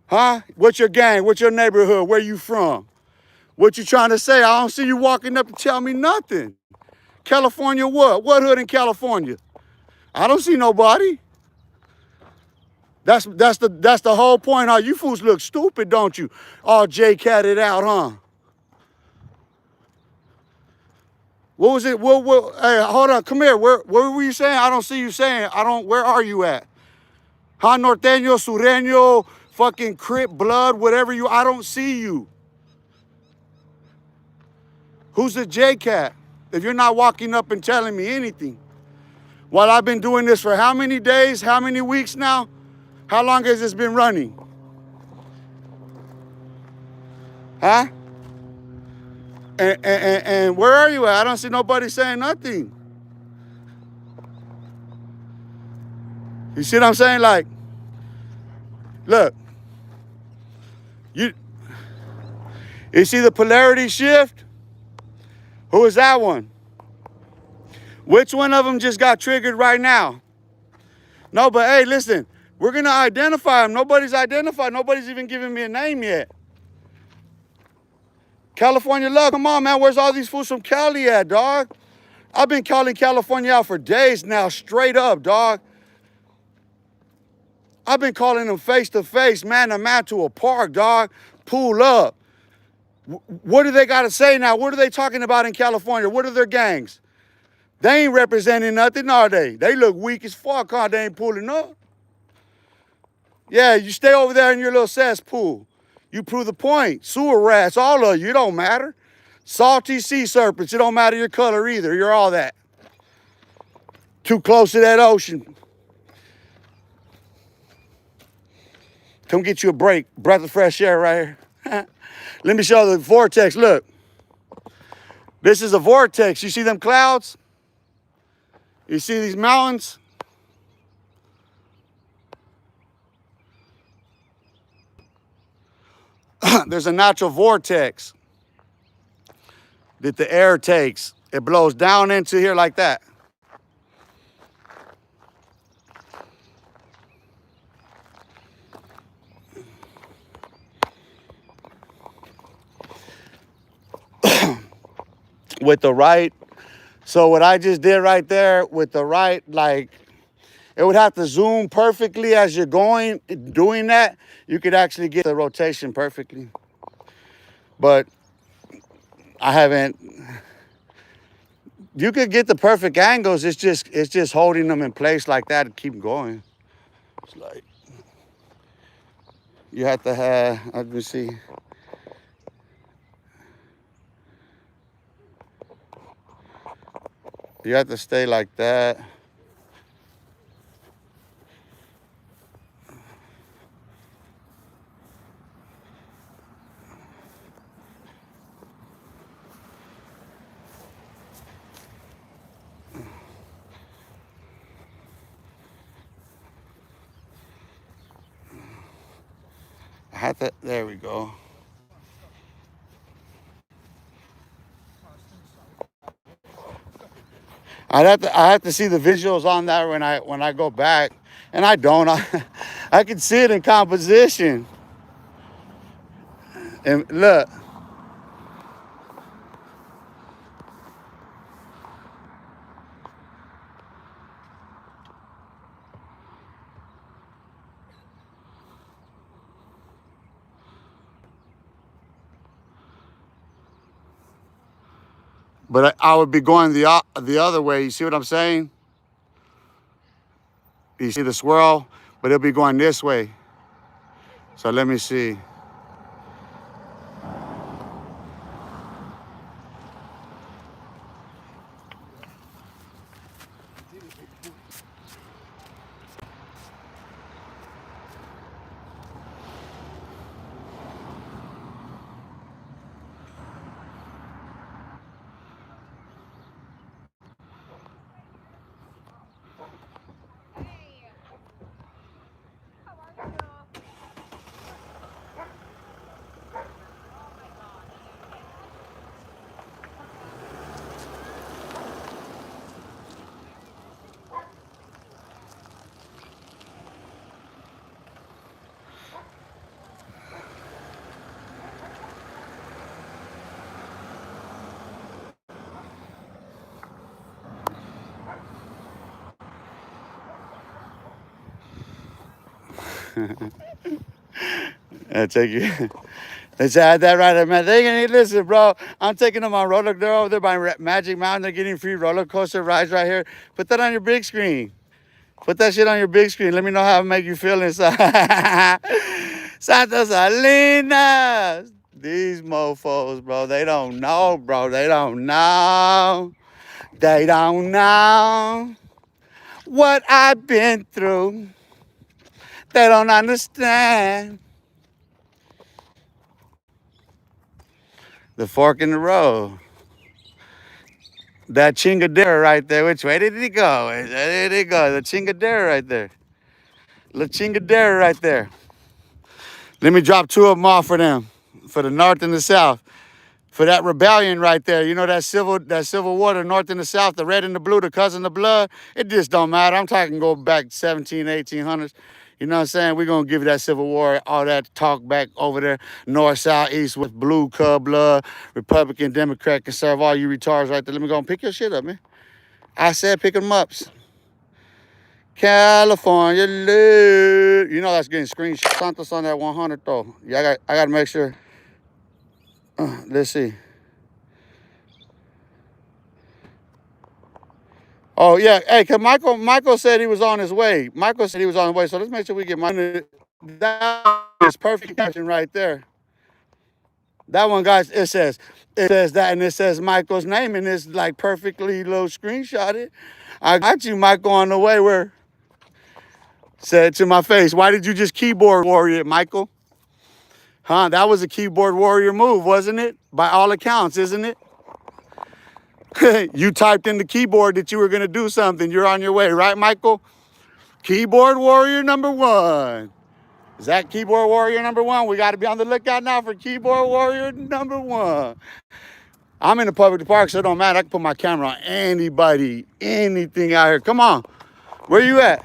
Huh? What's your gang? What's your neighborhood? Where you from? What you trying to say? I don't see you walking up to tell me nothing. California what? What hood in California? I don't see nobody. That's the whole point, huh? You fools look stupid, don't you? All J-catted out, huh? What was it? Hey, hold on. Come here. What were you saying? I don't see you saying. Where are you at? Huh? Norteño, Sureño, fucking Crip, Blood, whatever you. I don't see you. Who's the J-Cat? If you're not walking up and telling me anything. While I've been doing this for how many days? How many weeks now? How long has this been running? Huh? And where are you at? I don't see nobody saying nothing. You see what I'm saying? Like, look, you see the polarity shift? Who is that one? Which one of them just got triggered right now? No, but hey, listen, we're gonna identify them. Nobody's identified. Nobody's even giving me a name yet. California love, come on, man. Where's all these fools from Cali at, dog? I've been calling California out for days now, straight up, dog. I've been calling them face to face, man to man to a park, dog. Pull up. What do they got to say now? What are they talking about in California? What are their gangs? They ain't representing nothing, are they? They look weak as fuck, huh? They ain't pulling up. Yeah, you stay over there in your little cesspool. You prove the point. Sewer rats, all of you, it don't matter. Salty sea serpents, it don't matter your color either. You're all that. Too close to that ocean. Come get you a break. Breath of fresh air right here. Let me show you the vortex. Look. This is a vortex. You see them clouds? You see these mountains? There's a natural vortex that the air takes. It blows down into here like that. With the right, so what I just did right there with the right, like, it would have to zoom perfectly as you're going, doing that. You could actually get the rotation perfectly. But I haven't, you could get the perfect angles. It's just holding them in place like that and keep going. It's like, you have to have, let me see. You have to stay like that. got that. There we go. I have to see the visuals on that when I go back, and I don't. I can see it in composition. And look, but I would be going the other way. You see what I'm saying? You see the swirl, but it'll be going this way. So let me see. Take you. Let's add that right up, man. They gonna listen, bro. I'm taking them on roller. They're over there by Magic Mountain. They're getting free roller coaster rides right here. Put that on your big screen. Put that shit on your big screen. Let me know how it make you feel inside. Santa Salinas. These mofos, bro. They don't know, bro. They don't know. They don't know what I've been through. They don't understand. The fork in the road. That chingadera right there. Which way did he go? Where did he go? The chingadera right there. The chingadera right there. Let me drop two of them off for them. For the north and the south. For that rebellion right there. You know that civil war, the north and the south, the red and the blue, the cousin of blood. It just don't matter. I'm talking go back 17, 1800s. You know what I'm saying? We're going to give that Civil War, all that talk back over there, north, south, east, with blue, cub, blood, Republican, Democrat, conservative, all you retards right there. Let me go and pick your shit up, man. I said pick them up. California, lit. You know that's getting screenshot. Santos on that 100, though. Yeah, I got to make sure. Let's see. Oh, yeah. Hey, cause Michael said he was on his way. Michael said he was on his way. So let's make sure we get money. That is perfect caption right there. That one, guys, it says that, and it says Michael's name, and it's like perfectly little screenshotted. I got you, Michael, on the way where said to my face, why did you just keyboard warrior it, Michael? Huh? That was a keyboard warrior move, wasn't it? By all accounts, isn't it? You typed in the keyboard that you were going to do something. You're on your way, right, Michael? Keyboard warrior number one. Is that keyboard warrior number one? We got to be on the lookout now for keyboard warrior number one. I'm in the public park, so it don't matter. I can put my camera on anybody, anything out here. Come on. Where you at?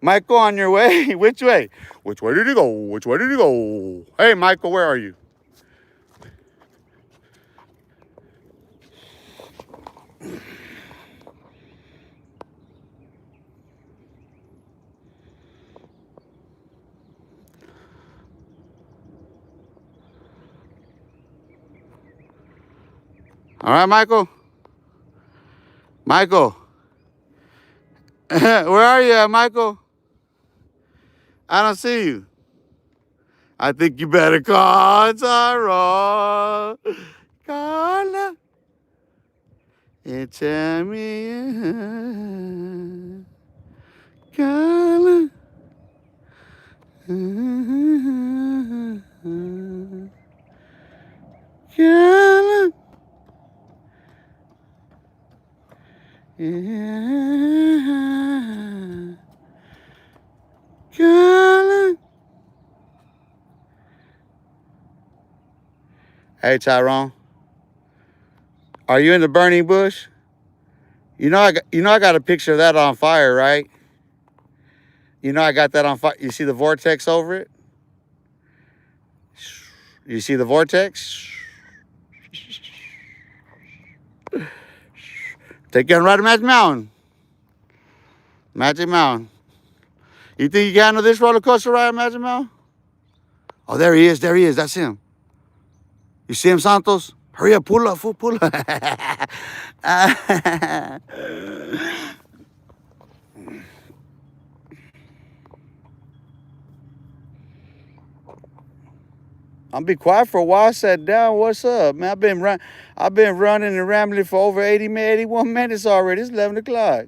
Michael, on your way? Which way? Which way did he go? Which way did he go? Hey, Michael, where are you? All right, Michael? Michael. Where are you at, Michael? I don't see you. I think you better call Tara. Carla. And tell me, Carla. Carla. Carla. Hey, Tyrone, are you in the burning bush? I got a picture of that on fire, right? I got that on fire. You see the vortex over it? You see the vortex? Take you on right to Magic Mountain. Magic Mountain. You think you can handle this roller coaster ride, Magic Mountain? Oh, there he is. There he is. That's him. You see him, Santos? Hurry up, pull up, fool, pull up. I'll be quiet for a while. I sat down. What's up, man? I've been running and rambling for over 81 minutes already. It's 11 o'clock.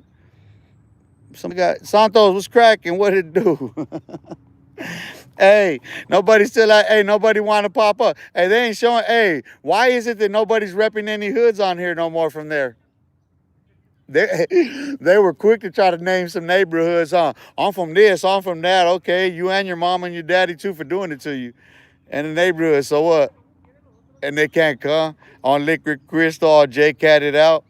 Some guy Santos was cracking. What did it do? Hey, nobody still like, hey, nobody want to pop up. Hey, they ain't showing. Hey, why is it that nobody's repping any hoods on here no more from there? They, they were quick to try to name some neighborhoods. Huh? I'm from this, I'm from that. Okay, you and your mom and your daddy too for doing it to you. And the neighborhood, so what? And they can't come on Liquid Crystal or J-Cat it out.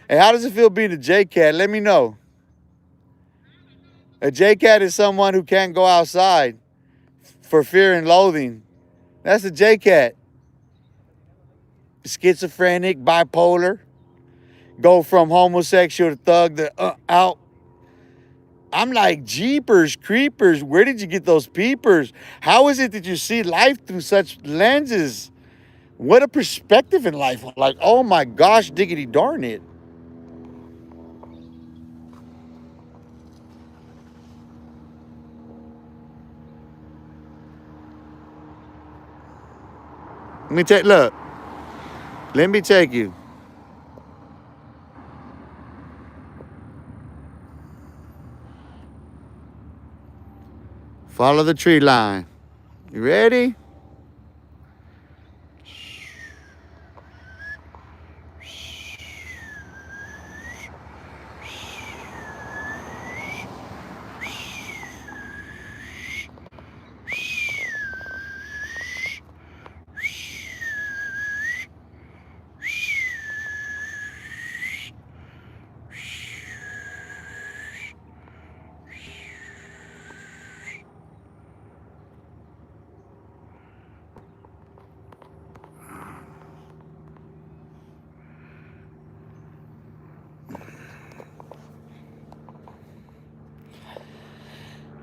Hey, how does it feel being a J-Cat? Let me know. A J-Cat is someone who can't go outside for fear and loathing. That's a J-Cat. Schizophrenic, bipolar, go from homosexual to thug to out. I'm like, jeepers, creepers, where did you get those peepers? How is it that you see life through such lenses? What a perspective in life. Like, oh my gosh, diggity darn it. Look, let me take you. Follow the tree line. You ready?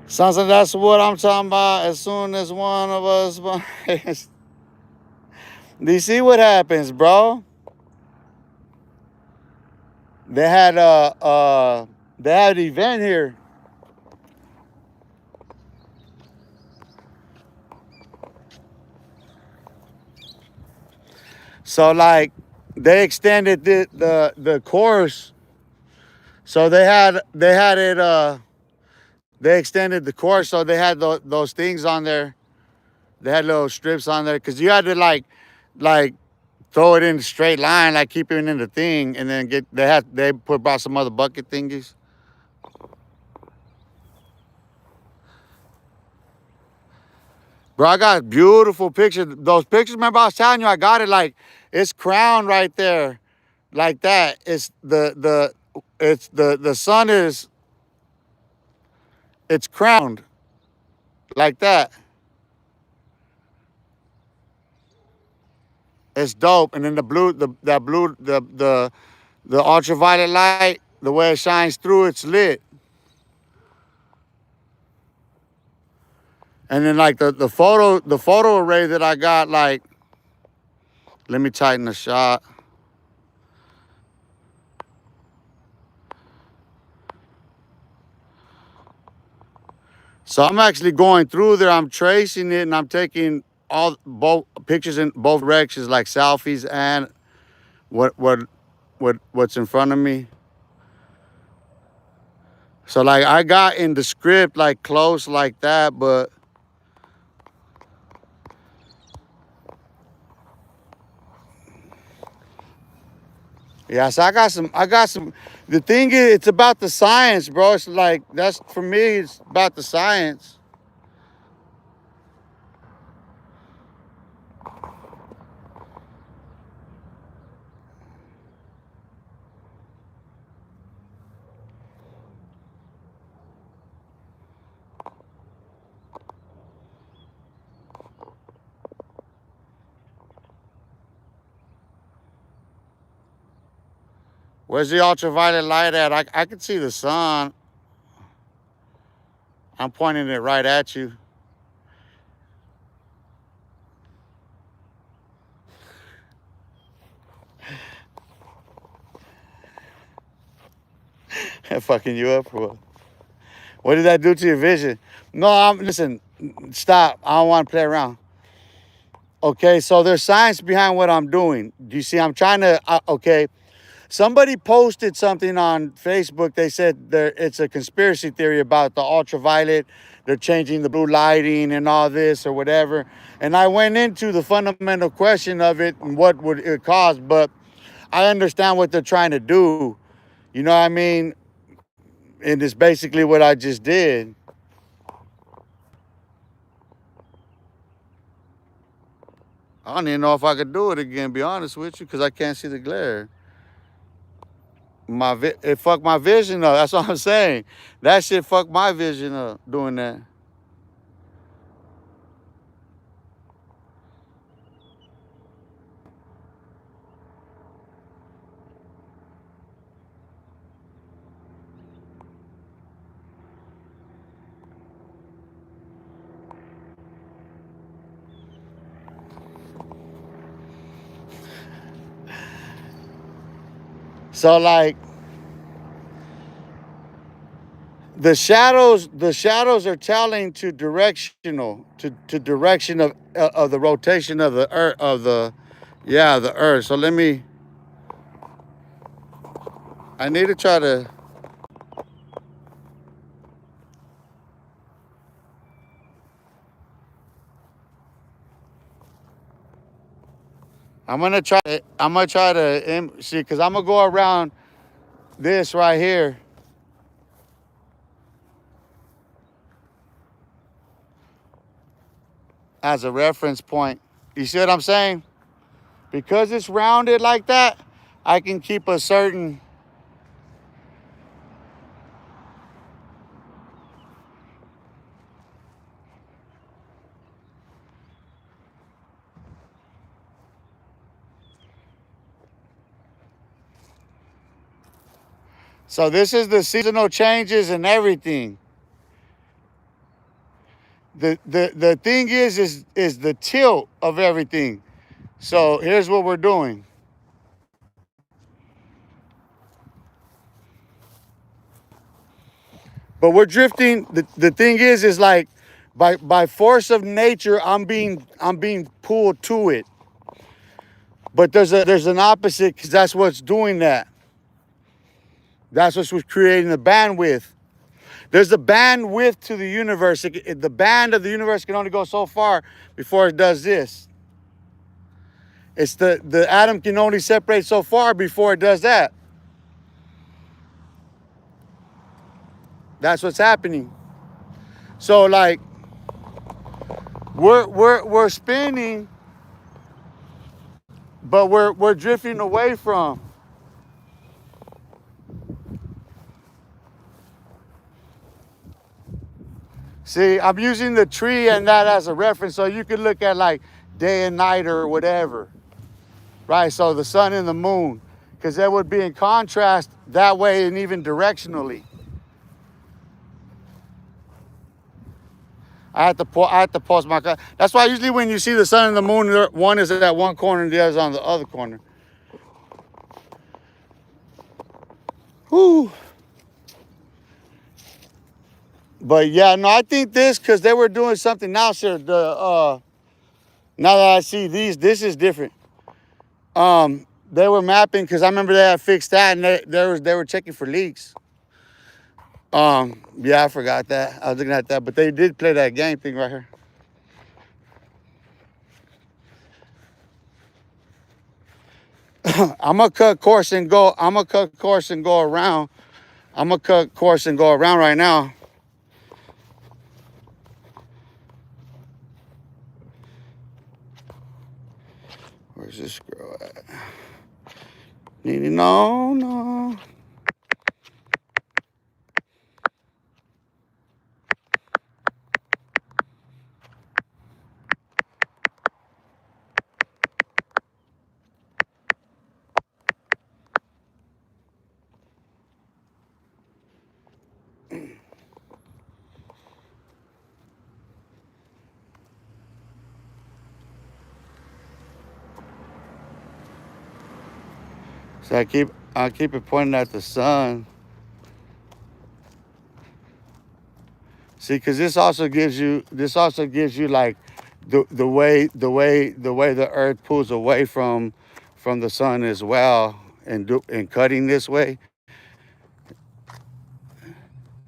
Sounds like that's what I'm talking about. As soon as one of us, do you see what happens, bro? They had an event here. So like they extended the course. So they had it they extended the course, so they had those things on there. They had little strips on there because you had to like throw it in a straight line, like keep it in the thing, and then they put about some other bucket thingies. Bro, I got beautiful pictures. Those pictures, remember I was telling you I got it like it's crowned right there, like that. It's the sun is it's crowned like that. It's dope. And then the ultraviolet light, the way it shines through, it's lit. And then like the photo array that I got, like, let me tighten the shot. So I'm actually going through there, I'm tracing it, and I'm taking both pictures in both directions, like selfies and what's in front of me. So like I got in the script like close like that, but yeah, so I got some. The thing is, it's about the science, bro. It's like, that's, for me, it's about the science. Where's the ultraviolet light at? I can see the sun. I'm pointing it right at you. Fucking you up for what? What did that do to your vision? No, listen, stop. I don't want to play around. Okay, so there's science behind what I'm doing. Do you see? I'm trying to, okay. Somebody posted something on Facebook. They said it's a conspiracy theory about the ultraviolet. They're changing the blue lighting and all this or whatever. And I went into the fundamental question of it and what would it cause, but I understand what they're trying to do. You know what I mean? And it's basically what I just did. I don't even know if I could do it again, be honest with you, because I can't see the glare. It fucked my vision up. That's what I'm saying. That shit fucked my vision up doing that. So like the shadows are telling to directional to direction of the rotation of the earth the earth. So I need to try to. I'm gonna try to see because I'm gonna go around this right here as a reference point. You see what I'm saying? Because it's rounded like that, I can keep a certain. So this is the seasonal changes and everything. The thing is the tilt of everything. So here's what we're doing. But we're drifting. The thing is like by force of nature, I'm being pulled to it. But there's an opposite because that's what's doing that. That's what's creating the bandwidth. There's a bandwidth to the universe. The band of the universe can only go so far before it does this. It's the atom can only separate so far before it does that. That's what's happening. So like we're spinning, but we're drifting away from. See, I'm using the tree and that as a reference, so you can look at like day and night or whatever, right? So the sun and the moon, because that would be in contrast that way and even directionally. I have to pause my. That's why usually when you see the sun and the moon, one is at one corner and the other's on the other corner. Whew. But yeah, no, I think this because they were doing something now, sir. Now that I see this is different. They were mapping because I remember they had fixed that and they were checking for leaks. Yeah, I forgot that. I was looking at that, but they did play that game thing right here. I'm gonna cut course and go. I'm gonna cut course and go around. I'm gonna cut course and go around right now. Where's this girl at? No. So I keep it pointing at the sun. See, because this also gives you like the way the earth pulls away from the sun as well, and cutting this way.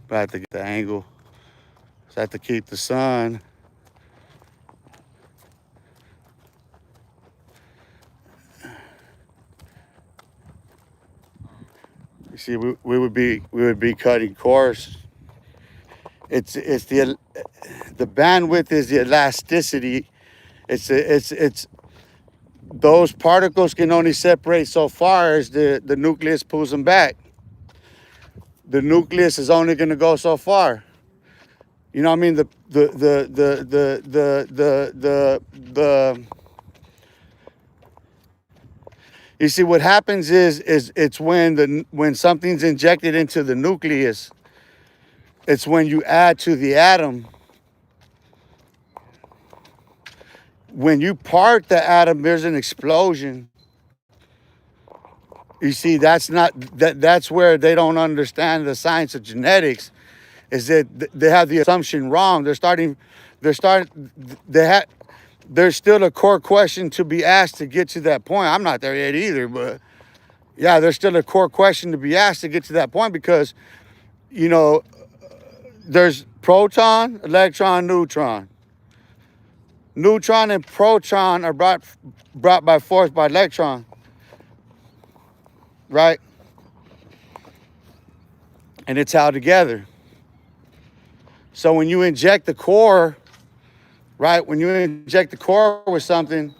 But I have to get the angle. So I have to keep the sun. You see, we would be cutting coarse. It's the bandwidth is the elasticity. It's those particles can only separate so far as the nucleus pulls them back. The nucleus is only going to go so far. You know what I mean? The You see, what happens is it's when something's injected into the nucleus, it's when you add to the atom. When you part the atom, there's an explosion. You see, that's where they don't understand the science of genetics, is that they have the assumption wrong. There's still a core question to be asked to get to that point. I'm not there yet either, but yeah, there's still a core question to be asked to get to that point, because, you know, there's proton, electron, neutron. Neutron and proton are brought by force by electron, right? And it's held together. So when you inject the core, right? When you inject the core with something,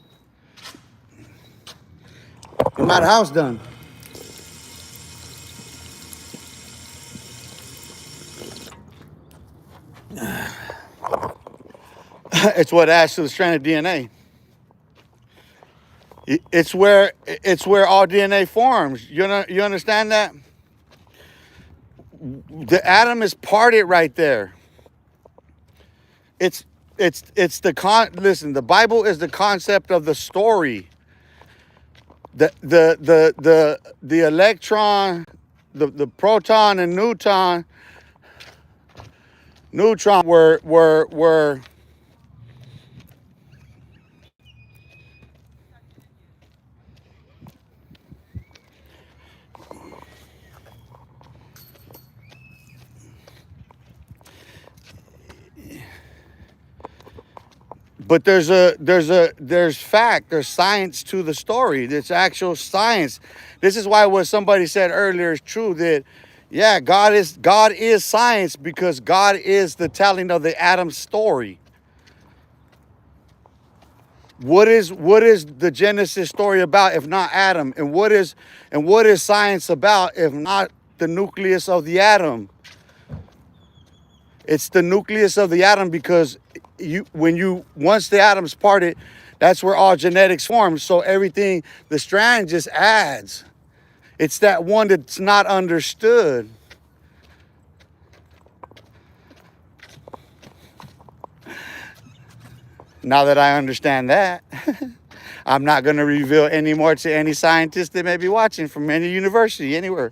no matter how it's done, it's what adds to the strand of DNA. It's where all DNA forms. You understand that? The atom is parted right there. It's listen, the Bible is the concept of the story. The electron, the proton and neutron were but there's science to the story. There's actual science. This is why what somebody said earlier is true, that yeah, God is science, because God is the telling of the Adam story. What is the Genesis story about if not Adam? And what is science about if not the nucleus of the atom? It's the nucleus of the atom, because once the atom's parted, that's where all genetics forms. So everything, the strand just adds. It's that one that's not understood. Now that I understand that, I'm not going to reveal any more to any scientist that may be watching from any university, anywhere.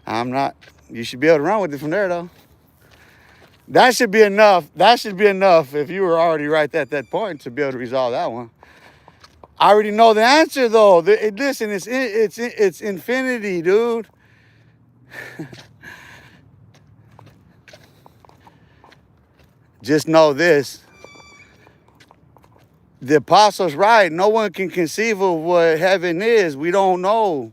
I'm not. You should be able to run with it from there, though. That should be enough. That should be enough if you were already right at that point to be able to resolve that one. I already know the answer, though. Listen, it's infinity, dude. Just know this. The apostle's right. No one can conceive of what heaven is. We don't know.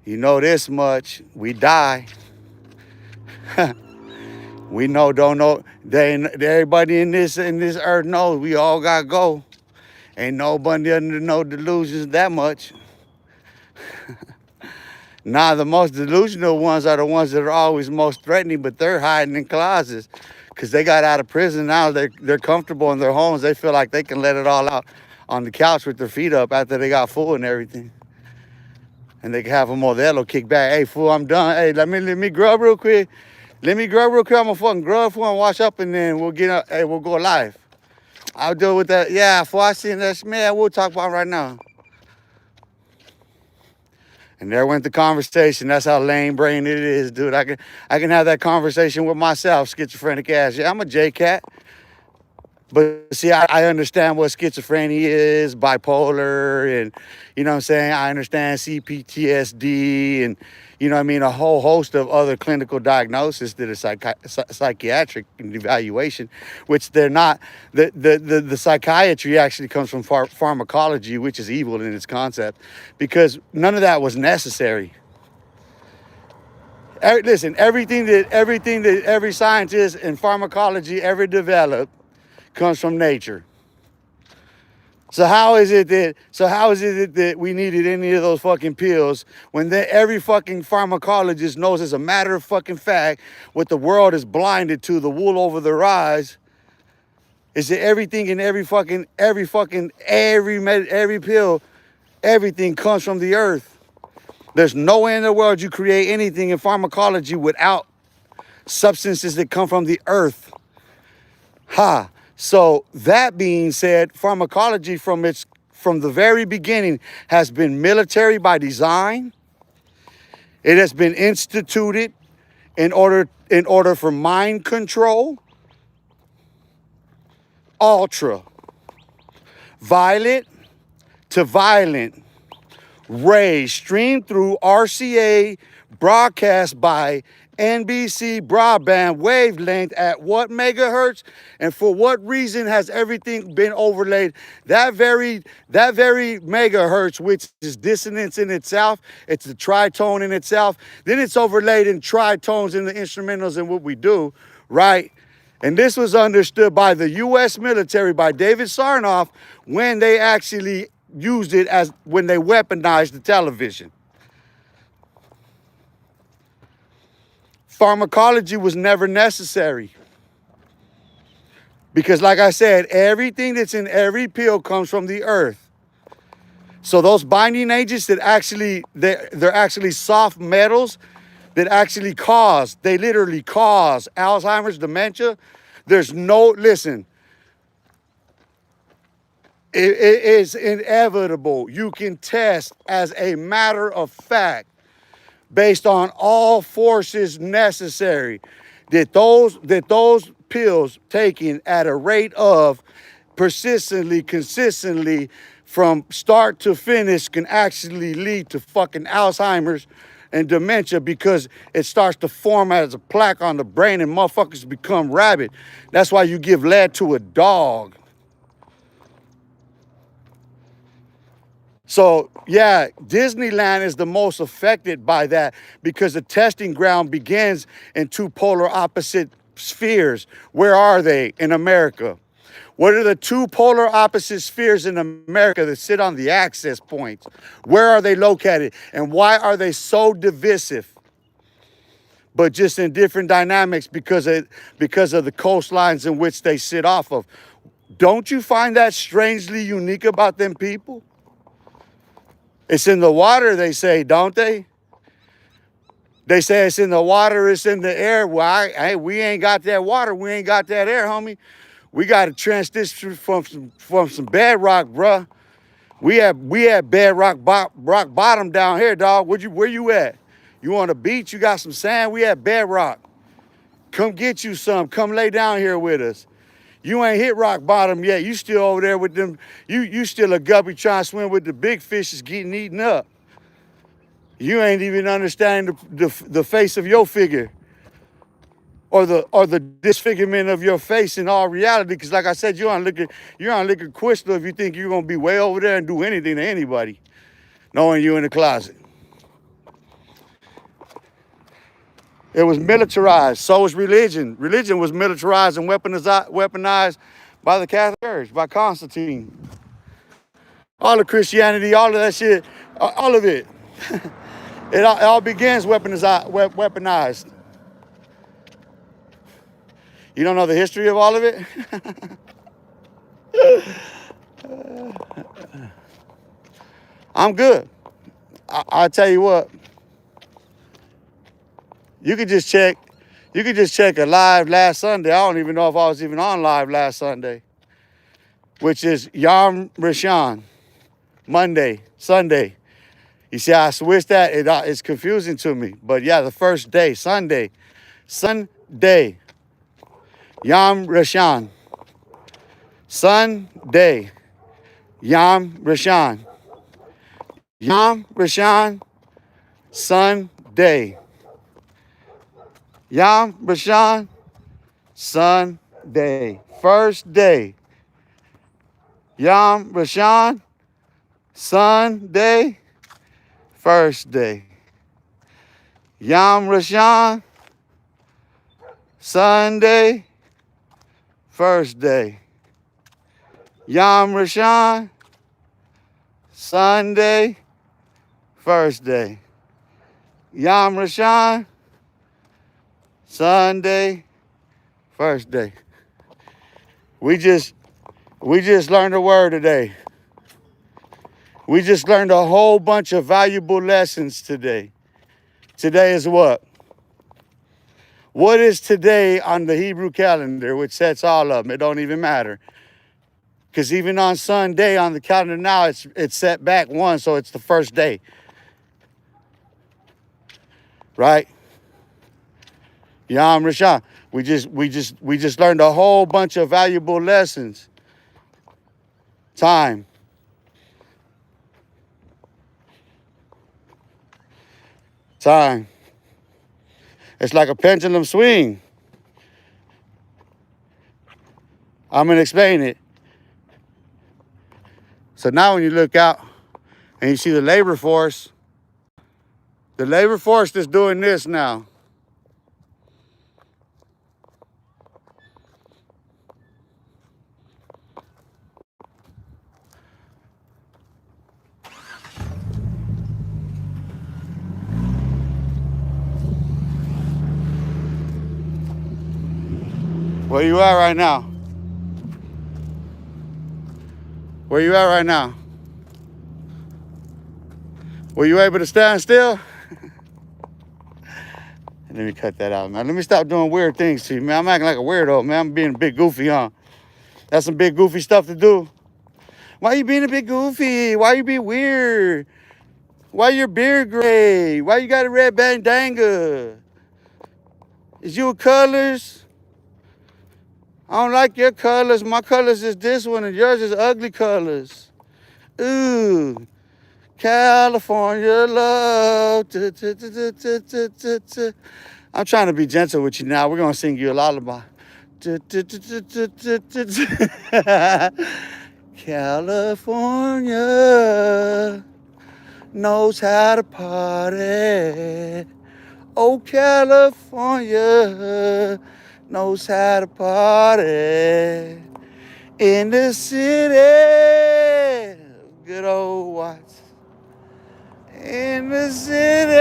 You know this much. We die. We don't know. Everybody in this earth knows we all gotta go. Ain't nobody under no delusions that much. Nah, the most delusional ones are the ones that are always most threatening, but they're hiding in closets because they got out of prison now. They're comfortable in their homes. They feel like they can let it all out on the couch with their feet up after they got full and everything. And they can have a Modelo kick back. Hey, fool, I'm done. Hey, let me grub real quick. I'm gonna fucking grub, fool, and wash up, and then we'll get up. Hey, we'll go live. I'll deal with that. Yeah, fool, I seen that. Man, we'll talk about it right now. And there went the conversation. That's how lame brain it is, dude. I can have that conversation with myself, schizophrenic ass. Yeah, I'm a J-cat. But see, I understand what schizophrenia is, bipolar, and you know what I'm saying? I understand CPTSD and, you know what I mean, a whole host of other clinical diagnoses that are psychiatric evaluation, which they're not. The psychiatry actually comes from pharmacology, which is evil in its concept, because none of that was necessary. Listen, everything that every scientist in pharmacology ever developed comes from nature. So how is it that we needed any of those fucking pills when every fucking pharmacologist knows as a matter of fucking fact what the world is blinded to, the wool over their eyes, is that everything in every pill, everything comes from the earth. There's no way in the world you create anything in pharmacology without substances that come from the earth. Ha. So that being said, pharmacology from the very beginning has been military by design. It has been instituted in order for mind control. Ultra. Violet to violent. Rays streamed through RCA, broadcast by NBC broadband wavelength at what megahertz, and for what reason has everything been overlaid? That very megahertz, which is dissonance in itself, it's the tritone in itself. Then it's overlaid in tritones in the instrumentals and what we do, right? And this was understood by the U.S. military, by David Sarnoff, when they actually used it when they weaponized the television. Pharmacology was never necessary. Because like I said, everything that's in every pill comes from the earth. So those binding agents that they're actually soft metals that actually they literally cause Alzheimer's, dementia. Listen, it is inevitable. You can test as a matter of fact, based on all forces necessary, that those pills taken at a rate of consistently from start to finish can actually lead to fucking Alzheimer's and dementia, because it starts to form as a plaque on the brain and motherfuckers become rabid. That's why you give lead to a dog. So, yeah, Disneyland is the most affected by that, because the testing ground begins in two polar opposite spheres. Where are they in America? What are the two polar opposite spheres in America that sit on the access points? Where are they located? And why are they so divisive? But just in different dynamics because of the coastlines in which they sit off of. Don't you find that strangely unique about them people? It's in the water, they say, don't they? They say it's in the water, it's in the air. Well, we ain't got that water, we ain't got that air, homie. We got to transition from some bedrock, bruh. We had bedrock rock bottom down here, dog. Where you at? You on the beach? You got some sand? We had bedrock. Come get you some. Come lay down here with us. You ain't hit rock bottom yet. You still over there with them. You still a guppy trying to swim with the big fishes getting eaten up. You ain't even understanding the face of your figure, or the disfigurement of your face in all reality. Because like I said, you're on liquor crystal if you think you're gonna be way over there and do anything to anybody, knowing you in the closet. It was militarized. So was religion. Religion was militarized and weaponized by the Catholic Church, by Constantine. All of Christianity, all of that shit, all of it. It all begins weaponized. You don't know the history of all of it? I'm good. I'll tell you what. You could just check a live last Sunday. I don't even know if I was even on live last Sunday, which is Yom Rishon, Monday, Sunday. You see how I switched that? It's confusing to me. But yeah, the first day, Sunday. Sunday. Yom Rishon. Sunday. Yom Rishon. Yom Rishon. Sunday. Yom Rishon. Sunday. First day. Yom Rishon. Sunday. First day. Yom Rishon. Sunday. First day. Yom Rishon. Sunday. First day. Yom Rishon. Sunday. First day. We just learned a word today. We just learned a whole bunch of valuable lessons today. Today is what? What is today on the Hebrew calendar, which sets all of them? It don't even matter. Because even on Sunday on the calendar now, it's set back one, so it's the first day. Right? Yom Rishon. We just learned a whole bunch of valuable lessons. Time. Time. It's like a pendulum swing. I'm going to explain it. So now when you look out and you see the labor force that's doing this now. Where you at right now? Where you at right now? Were you able to stand still? Let me cut that out, man. Let me stop doing weird things to you, man. I'm acting like a weirdo, man. I'm being a bit goofy, huh? That's some big goofy stuff to do. Why you being a bit goofy? Why you be weird? Why your beard gray? Why you got a red bandana? Is you colors? I don't like your colors. My colors is this one and yours is ugly colors. Ooh. California love. I'm trying to be gentle with you now. We're going to sing you a lullaby. California knows how to party. Oh, California knows how to party. In the city, good old Watts. In the city,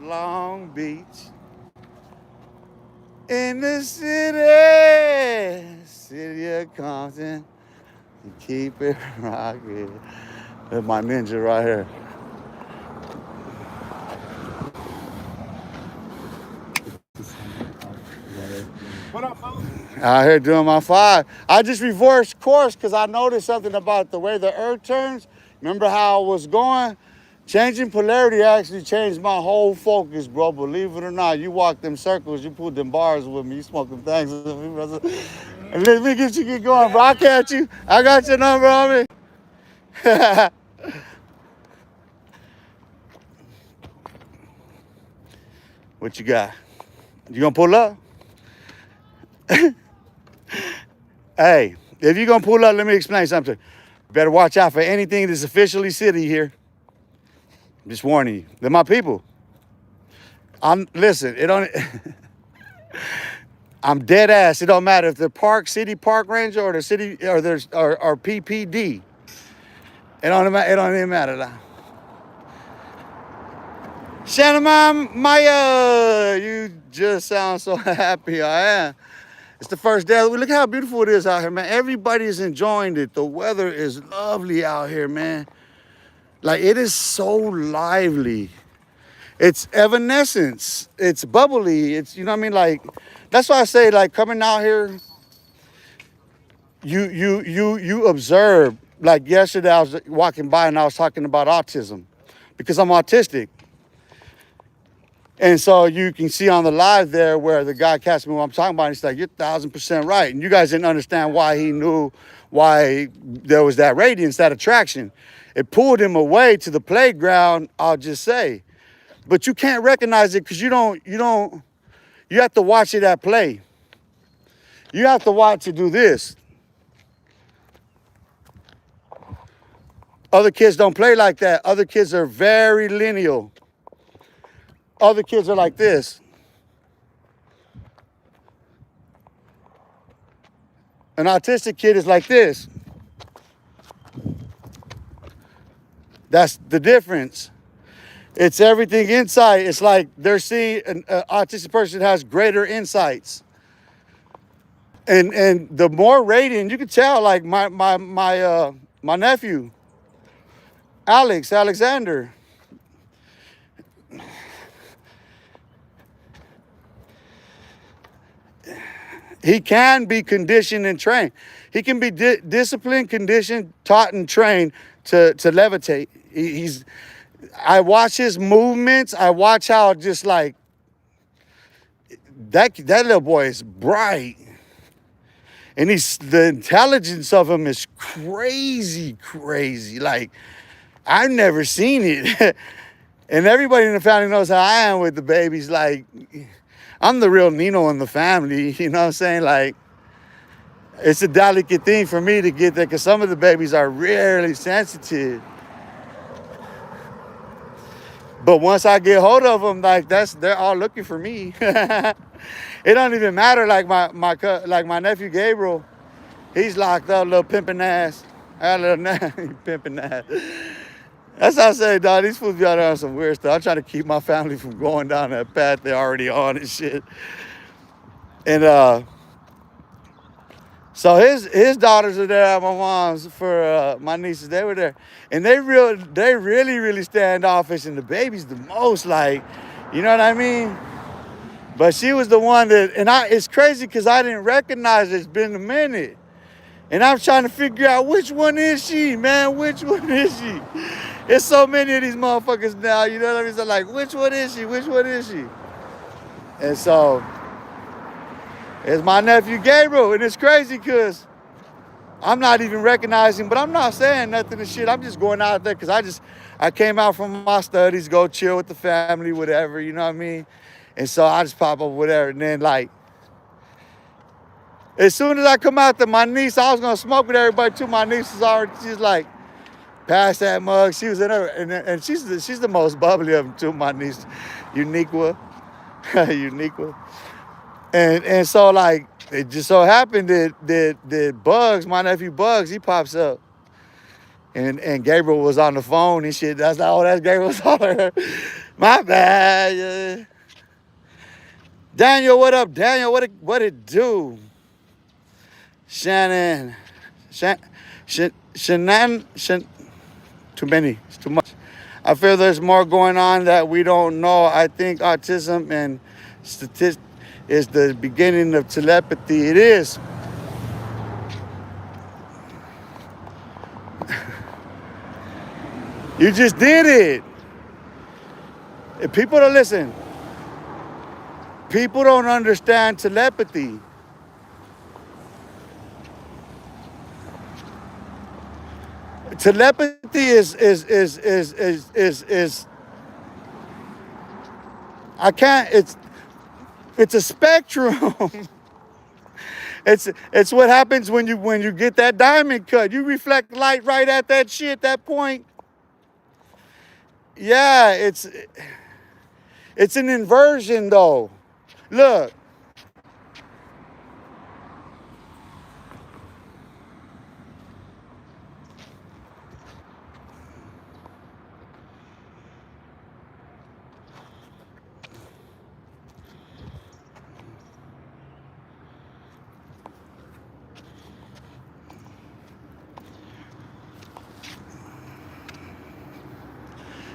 Long Beach. In the city of Compton. Keep it rocking. That's my ninja right here. What up, folks? Out here doing my 5. I just reversed course because I noticed something about the way the earth turns. Remember how I was going? Changing polarity actually changed my whole focus, bro. Believe it or not, you walk them circles, you pulled them bars with me, you smoke them things with me, brother. And let me get you get going, bro. I catch you. I got your number on me. What you got? You gonna pull up? Hey, if you're gonna pull up, let me explain something. Better watch out for anything that's officially city here. I'm just warning you. They're my people. Listen, it don't I'm dead ass. It don't matter if they're city park ranger or the city or there's or PPD. It don't even matter now. Shannon Maya, you just sound so happy. I am. It's the first day. Look how beautiful it is out here, man. Everybody's enjoying it. The weather is lovely out here, man. Like, it is so lively. It's evanescence. It's bubbly. It's, you know what I mean? Like, that's why I say, like, coming out here, you observe Like yesterday, I was walking by and I was talking about autism because I'm autistic. And so you can see on the live there where the guy asked me what I'm talking about. And he's like, you're 1,000% right. And you guys didn't understand why he knew why there was that radiance, that attraction. It pulled him away to the playground, I'll just say. But you can't recognize it because you have to watch it at play. You have to watch it do this. Other kids don't play like that. Other kids are very lineal. Other kids are like this. An autistic kid is like this. That's the difference. It's everything inside. It's like they're seeing an autistic person has greater insights. And the more radiant, you can tell, like my nephew, Alexander. He can be conditioned and trained. He can be disciplined, conditioned, taught, and trained to levitate. I watch his movements. I watch how just like that little boy is bright. And the intelligence of him is crazy. Like, I've never seen it. And everybody in the family knows how I am with the babies. Like, I'm the real Nino in the family, you know what I'm saying? Like, it's a delicate thing for me to get there because some of the babies are really sensitive. But once I get hold of them, like they're all looking for me. It don't even matter. Like my nephew Gabriel, he's locked up, little pimping ass. I got a little pimping ass. That's how I say, dog, these fools be out there on some weird stuff. I'm trying to keep my family from going down that path they're already on and shit. And so his daughters are there at my mom's for my nieces. They were there. And they really standoffish, and the baby's the most, like, you know what I mean? But she was the one that, and it's crazy because I didn't recognize it. It's been a minute. And I'm trying to figure out which one is she, man? Which one is she? There's so many of these motherfuckers now, you know what I mean? So like, which one is she? Which one is she? And so, it's my nephew Gabriel. And it's crazy because I'm not even recognizing, but I'm not saying nothing and shit. I'm just going out there because I came out from my studies, go chill with the family, whatever, you know what I mean? And so I just pop up whatever. And then like, as soon as I come out to my niece, I was gonna smoke with everybody too. My niece is already, she's like, pass that mug. She was in her, and she's the most bubbly of them too, my niece, Uniqua. And so like, it just so happened that Bugs, my nephew Bugs, he pops up. And Gabriel was on the phone and shit. That's Gabriel's on her. My bad. Yeah. Daniel, what up, Daniel? What it do? Shannon, too many, it's too much. I feel there's more going on that we don't know. I think autism and statistics is the beginning of telepathy. It is. You just did it. If people don't listen, people don't understand telepathy. Telepathy is I can't, it's a spectrum. It's what happens when you get that diamond cut. You reflect light right at that shit, that point. Yeah, it's an inversion though. Look.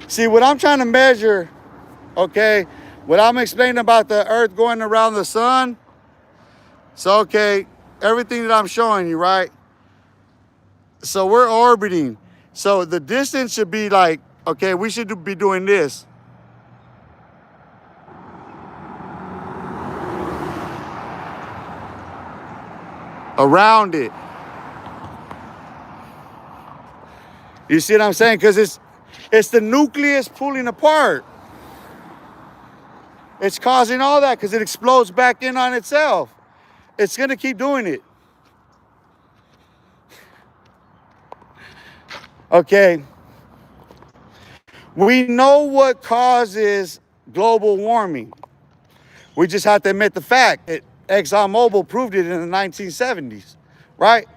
See, what I'm trying to measure, okay, what I'm explaining about the earth going around the sun, so, okay, everything that I'm showing you, right? So we're orbiting. So the distance should be like, okay, we should be doing this. Around it. You see what I'm saying? Because it's the nucleus pulling apart. It's causing all that because it explodes back in on itself. It's going to keep doing it. Okay. We know what causes global warming. We just have to admit the fact that ExxonMobil proved it in the 1970s, right?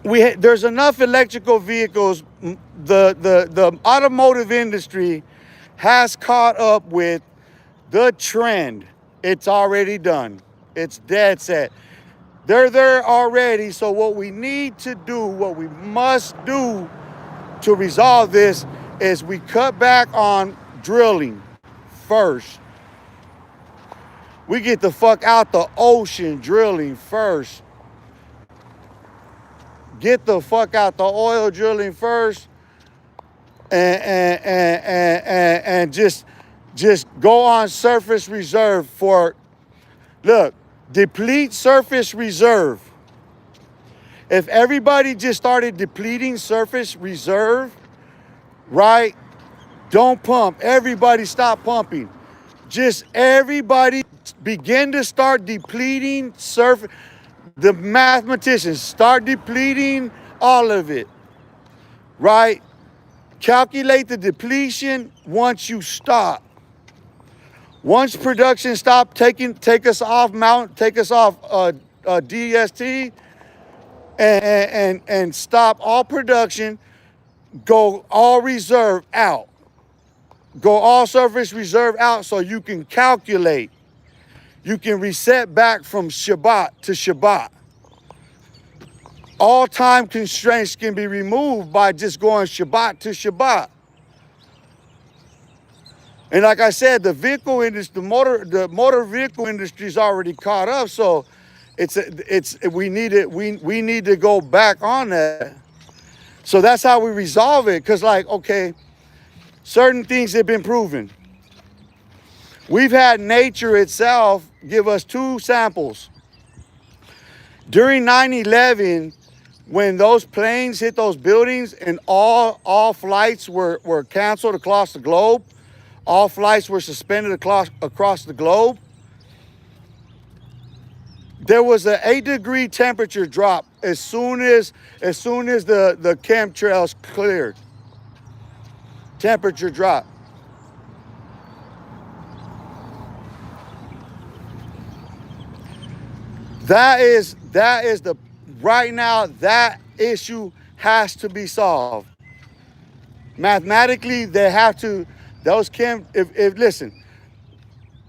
There's enough electrical vehicles. The automotive industry has caught up with the trend. It's already done. It's dead set. They're there already. So what we need to do, what we must do to resolve this is we cut back on drilling first. We get the fuck out the ocean drilling first. Get the fuck out the oil drilling first, and just go on surface reserve for, look, deplete surface reserve. If everybody just started depleting surface reserve, right? Don't pump. Everybody stop pumping. Just everybody begin to start depleting surface. The mathematicians start depleting all of it, right? Calculate the depletion once you stop. Once production stop, take us off DST and stop all production. Go all reserve out. Go all surface reserve out so you can calculate. You can reset back from Shabbat to Shabbat. All time constraints can be removed by just going Shabbat to Shabbat. And like I said, the vehicle industry, the motor vehicle industry is already caught up. So we need to go back on that. So that's how we resolve it. Cause like, okay, certain things have been proven. We've had nature itself give us 2 samples. During 9/11, when those planes hit those buildings and all flights were canceled across the globe, all flights were suspended across the globe, there was an 8-degree temperature drop as soon as the chemtrails cleared. Temperature drop. That is the right now, that issue has to be solved. Mathematically, they have to, listen,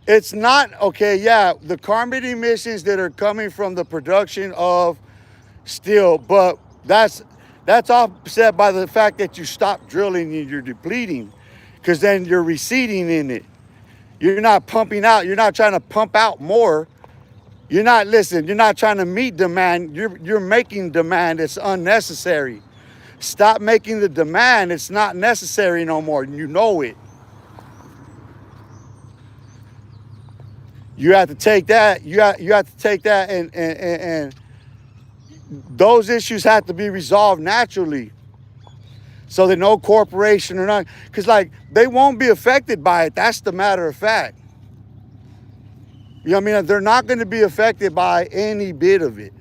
it's not, okay, yeah, the carbon emissions that are coming from the production of steel, but that's offset by the fact that you stop drilling and you're depleting, because then you're receding in it. You're not pumping out, you're not trying to pump out more. You're not trying to meet demand. You're making demand that's unnecessary. Stop making the demand. It's not necessary no more. You know it. You have to take that. You have to take that, and those issues have to be resolved naturally, so that no corporation or not, because like they won't be affected by it. That's the matter of fact. You know what I mean? They're not going to be affected by any bit of it.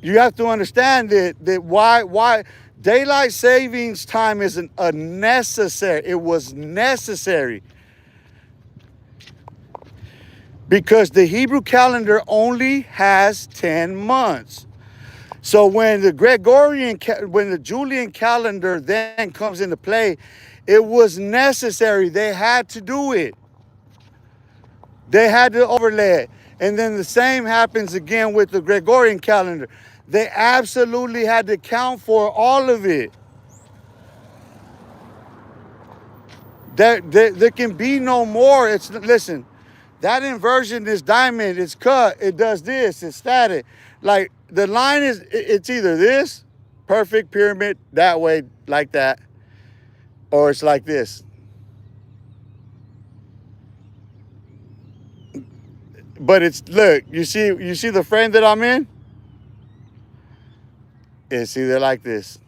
You have to understand that why daylight savings time isn't a necessary. It was necessary because the Hebrew calendar only has 10 months. So when the Julian calendar then comes into play, it was necessary. They had to do it. They had to overlay it. And then the same happens again with the Gregorian calendar. They absolutely had to count for all of it. There can be no more. Listen, That inversion is diamond, it's cut, it does this, it's static. Like the line is, it's either this, perfect pyramid, that way, like that, or it's like this. But it's, look, you see the frame that I'm in? It's either like this,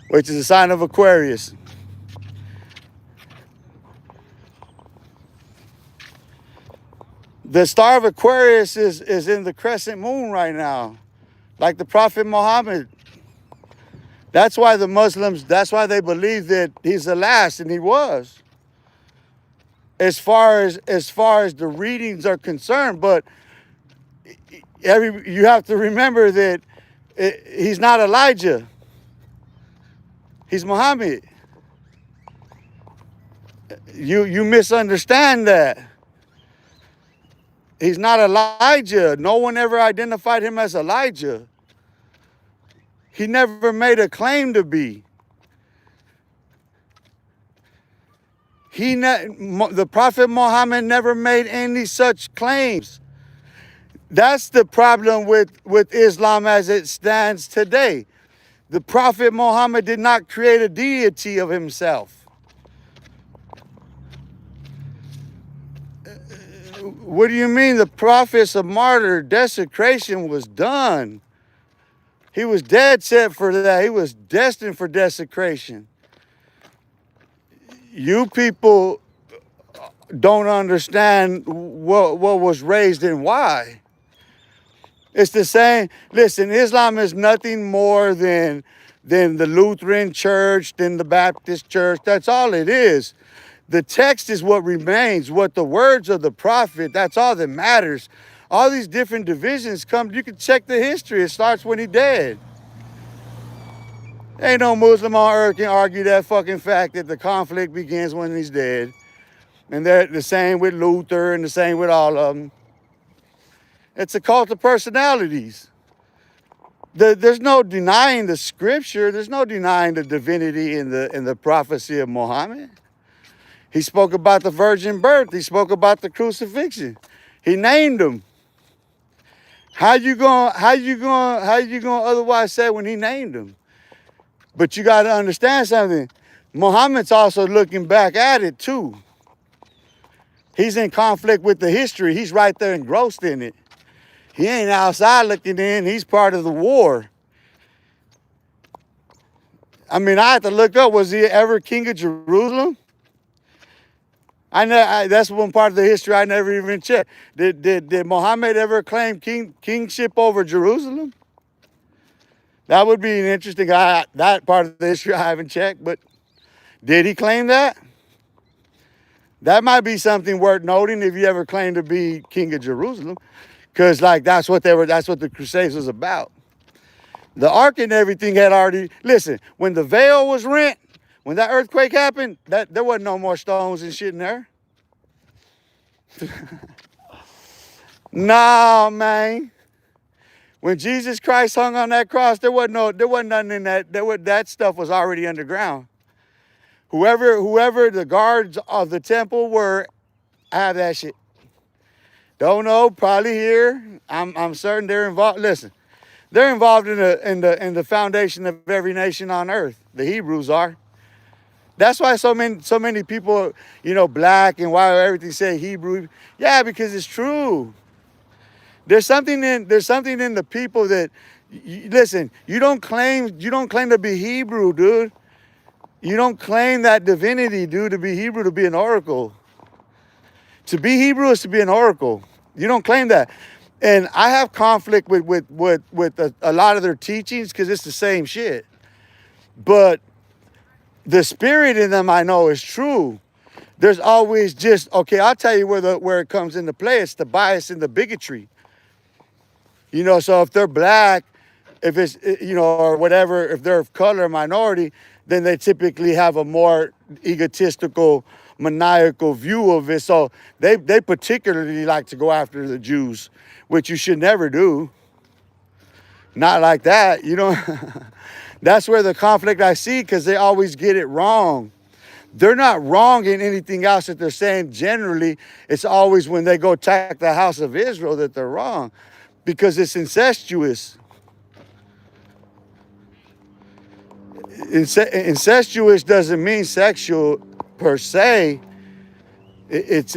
which is a sign of Aquarius. The star of Aquarius is in the crescent moon right now, like the Prophet Muhammad. That's why the Muslims, that's why they believe that he's the last, and he was. As far as the readings are concerned, but you have to remember that he's not Elijah. He's Muhammad. You misunderstand that. He's not Elijah. No one ever identified him as Elijah. He never made a claim to be. The Prophet Muhammad never made any such claims. That's the problem with Islam as it stands today. The Prophet Muhammad did not create a deity of himself. What do you mean? The prophets of martyr desecration was done. He was dead set for that. He was destined for desecration. You people don't understand what was raised and why. It's the same. Listen, Islam is nothing more than the Lutheran church, than the Baptist church. That's all it is. The text is what remains, what the words of the prophet, that's all that matters. All these different divisions come, you can check the history. It starts when he dead. Ain't no Muslim on earth can argue that fucking fact that the conflict begins when he's dead. And they're the same with Luther and the same with all of them. It's a cult of personalities. There's no denying the scripture. There's no denying the divinity in the prophecy of Muhammad. He spoke about the virgin birth. He spoke about the crucifixion. He named them. How you gonna otherwise say when he named them? But you got to understand something. Muhammad's also looking back at it too. He's in conflict with the history. He's right there engrossed in it. He ain't outside looking in. He's part of the war. I mean, I had to look up, was he ever king of Jerusalem? That's one part of the history I never even checked. Did Muhammad ever claim kingship over Jerusalem? That would be an interesting, that part of the history I haven't checked, but did he claim that? That might be something worth noting if you ever claimed to be king of Jerusalem, because like that's what the Crusades was about. The ark and everything had already, listen, when the veil was rent, when that earthquake happened, there wasn't no more stones and shit in there. Nah, man. When Jesus Christ hung on that cross, there wasn't nothing in that. That stuff was already underground. Whoever the guards of the temple were, I have that shit. Don't know, probably here. I'm certain they're involved. Listen, they're involved in the foundation of every nation on earth. The Hebrews are. That's why so many people, black and white, everything say Hebrew. Yeah, because it's true. There's something in the people that, listen, you don't claim to be Hebrew, dude. You don't claim that divinity, dude, to be Hebrew, to be an oracle. To be Hebrew is to be an oracle. You don't claim that. And I have conflict with a lot of their teachings because it's the same shit. But the spirit in them, I know, is true. There's always just, okay, I'll tell you where it comes into play. It's the bias and the bigotry. So if they're black, if it's, or whatever, if they're of color, minority, then they typically have a more egotistical, maniacal view of it. So they particularly like to go after the Jews, which you should never do. Not like that, That's where the conflict I see, because they always get it wrong. They're not wrong in anything else that they're saying generally. It's always when they go attack the house of Israel that they're wrong because it's incestuous. Incestuous doesn't mean sexual per se. It's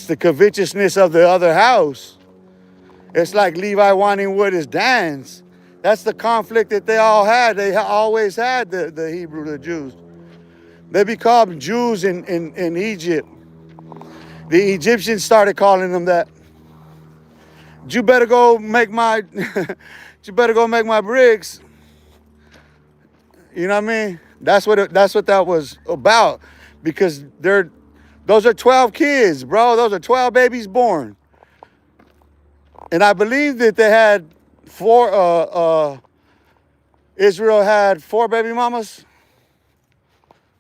the covetousness of the other house. It's like Levi wanting what is Dan's. That's the conflict that they all had. They always had the Hebrew, the Jews. They become Jews in Egypt. The Egyptians started calling them that. You better go make my, you better go make my bricks. You know what I mean? That's what that was about, because those are 12 kids, bro. Those are 12 babies born, and I believe that they had Israel had 4 baby mamas,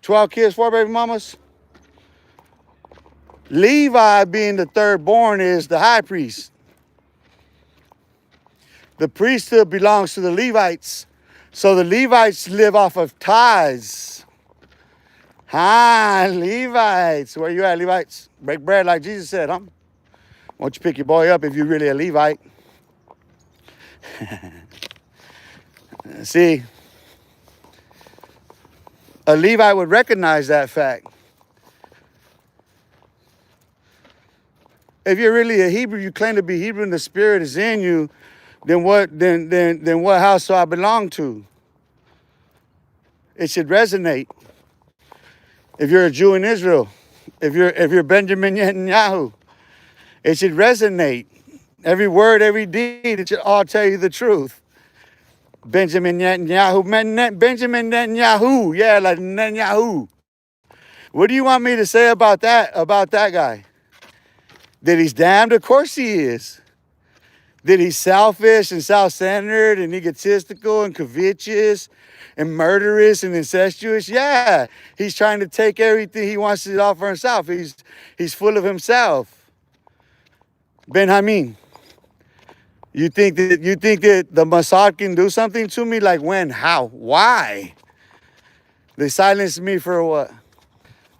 12 kids, 4 baby mamas. Levi, being the third born, is the high priest. The priesthood belongs to the Levites. So the Levites live off of tithes. Levites. Where you at, Levites? Break bread like Jesus said, huh? Won't you pick your boy up if you're really a Levite? See, a Levite would recognize that fact. If you're really a Hebrew, you claim to be Hebrew and the Spirit is in you, then what house do I belong to? It should resonate. If you're a Jew in Israel, if you're Benjamin Netanyahu, it should resonate. Every word, every deed, it should all tell you the truth. Benjamin Netanyahu, Benjamin Netanyahu, yeah, like Netanyahu. What do you want me to say about that guy? That he's damned? Of course he is. That he's selfish and self-centered and egotistical and covetous and murderous and incestuous? Yeah, he's trying to take everything. He wants it all for himself. He's full of himself. Benjamin, you think that the Mossad can do something to me? Like when? How? Why? They silenced me for what?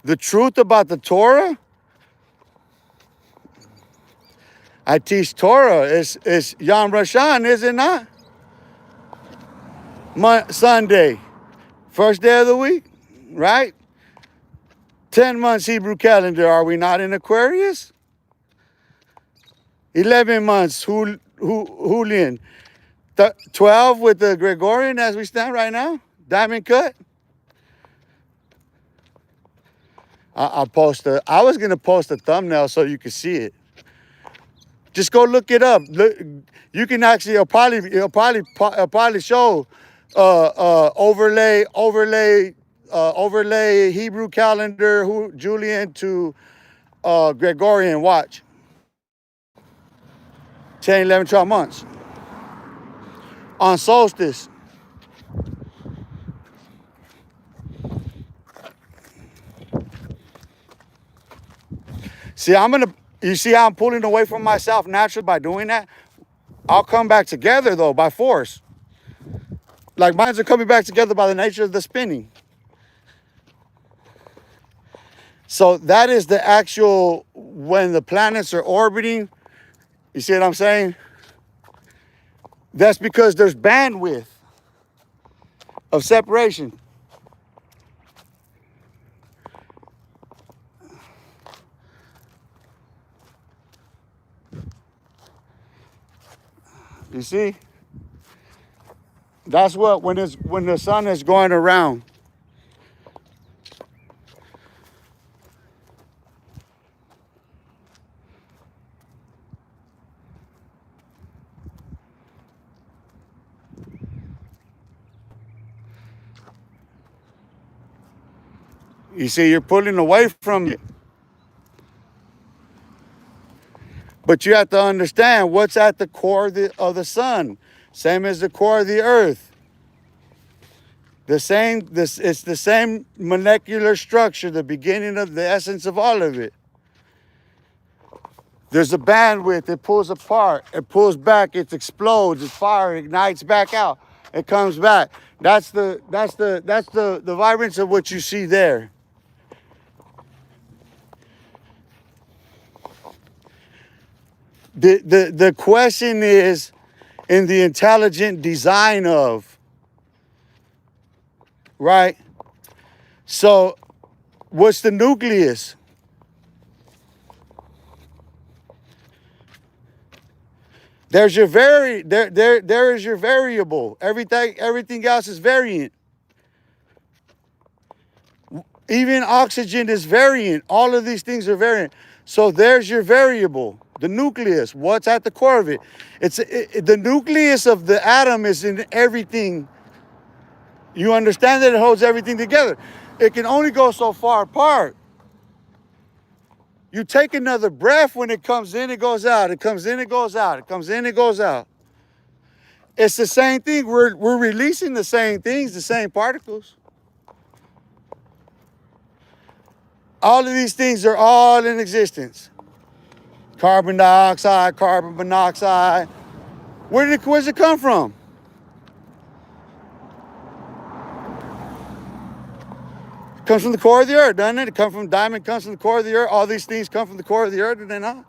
The truth about the Torah? I teach Torah. It's Yom Roshan, is it not? Sunday, first day of the week, right? 10 months Hebrew calendar. Are we not in Aquarius? 11 months Julian. 12 with the Gregorian as we stand right now. Diamond cut. I was gonna post a thumbnail so you could see it. Just go look it up. Look, you can actually, it'll probably show overlay Hebrew calendar Julian to Gregorian. Watch. 10, 11, 12 months. On solstice. See, you see how I'm pulling away from myself naturally by doing that? I'll come back together though by force. Like mines are coming back together by the nature of the spinning. So that is the actual, when the planets are orbiting, you see what I'm saying? That's because there's bandwidth of separation. You see? That's what, when the sun is going around. You see, you're pulling away from it. But you have to understand what's at the core of the sun. Same as the core of the earth. It's the same molecular structure, the beginning of the essence of all of it. There's a bandwidth, it pulls apart, it pulls back, it explodes, it fire, ignites back out, it comes back. That's the vibrance of what you see there. The question is in the intelligent design of, right? So what's the nucleus? There's your there is your variable. Everything else is variant. Even oxygen is variant. All of these things are variant. So there's your variable, the nucleus. What's at the core of it? The nucleus of the atom is in everything. You understand that it holds everything together. It can only go so far apart. You take another breath, when it comes in, it goes out. It comes in, it goes out. It comes in, it goes out. It's the same thing. We're releasing the same things, the same particles. All of these things are all in existence. Carbon dioxide, carbon monoxide. Where's it come from? It comes from the core of the earth, doesn't it? It comes from diamond, comes from the core of the earth. All these things come from the core of the earth, do they not?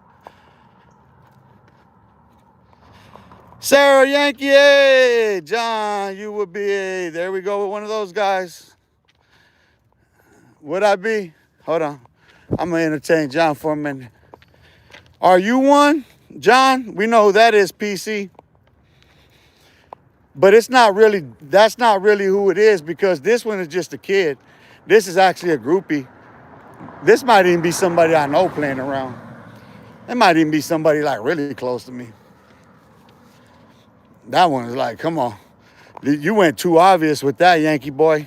Sarah Yankee, hey, John, you would be a, there we go with one of those guys. Would I be? Hold on. I'm going to entertain John for a minute. Are you one? John, we know who that is, PC. But it's not really, that's not really who it is, because this one is just a kid. This is actually a groupie. This might even be somebody I know playing around. It might even be somebody like really close to me. That one is like, come on. You went too obvious with that, Yankee boy.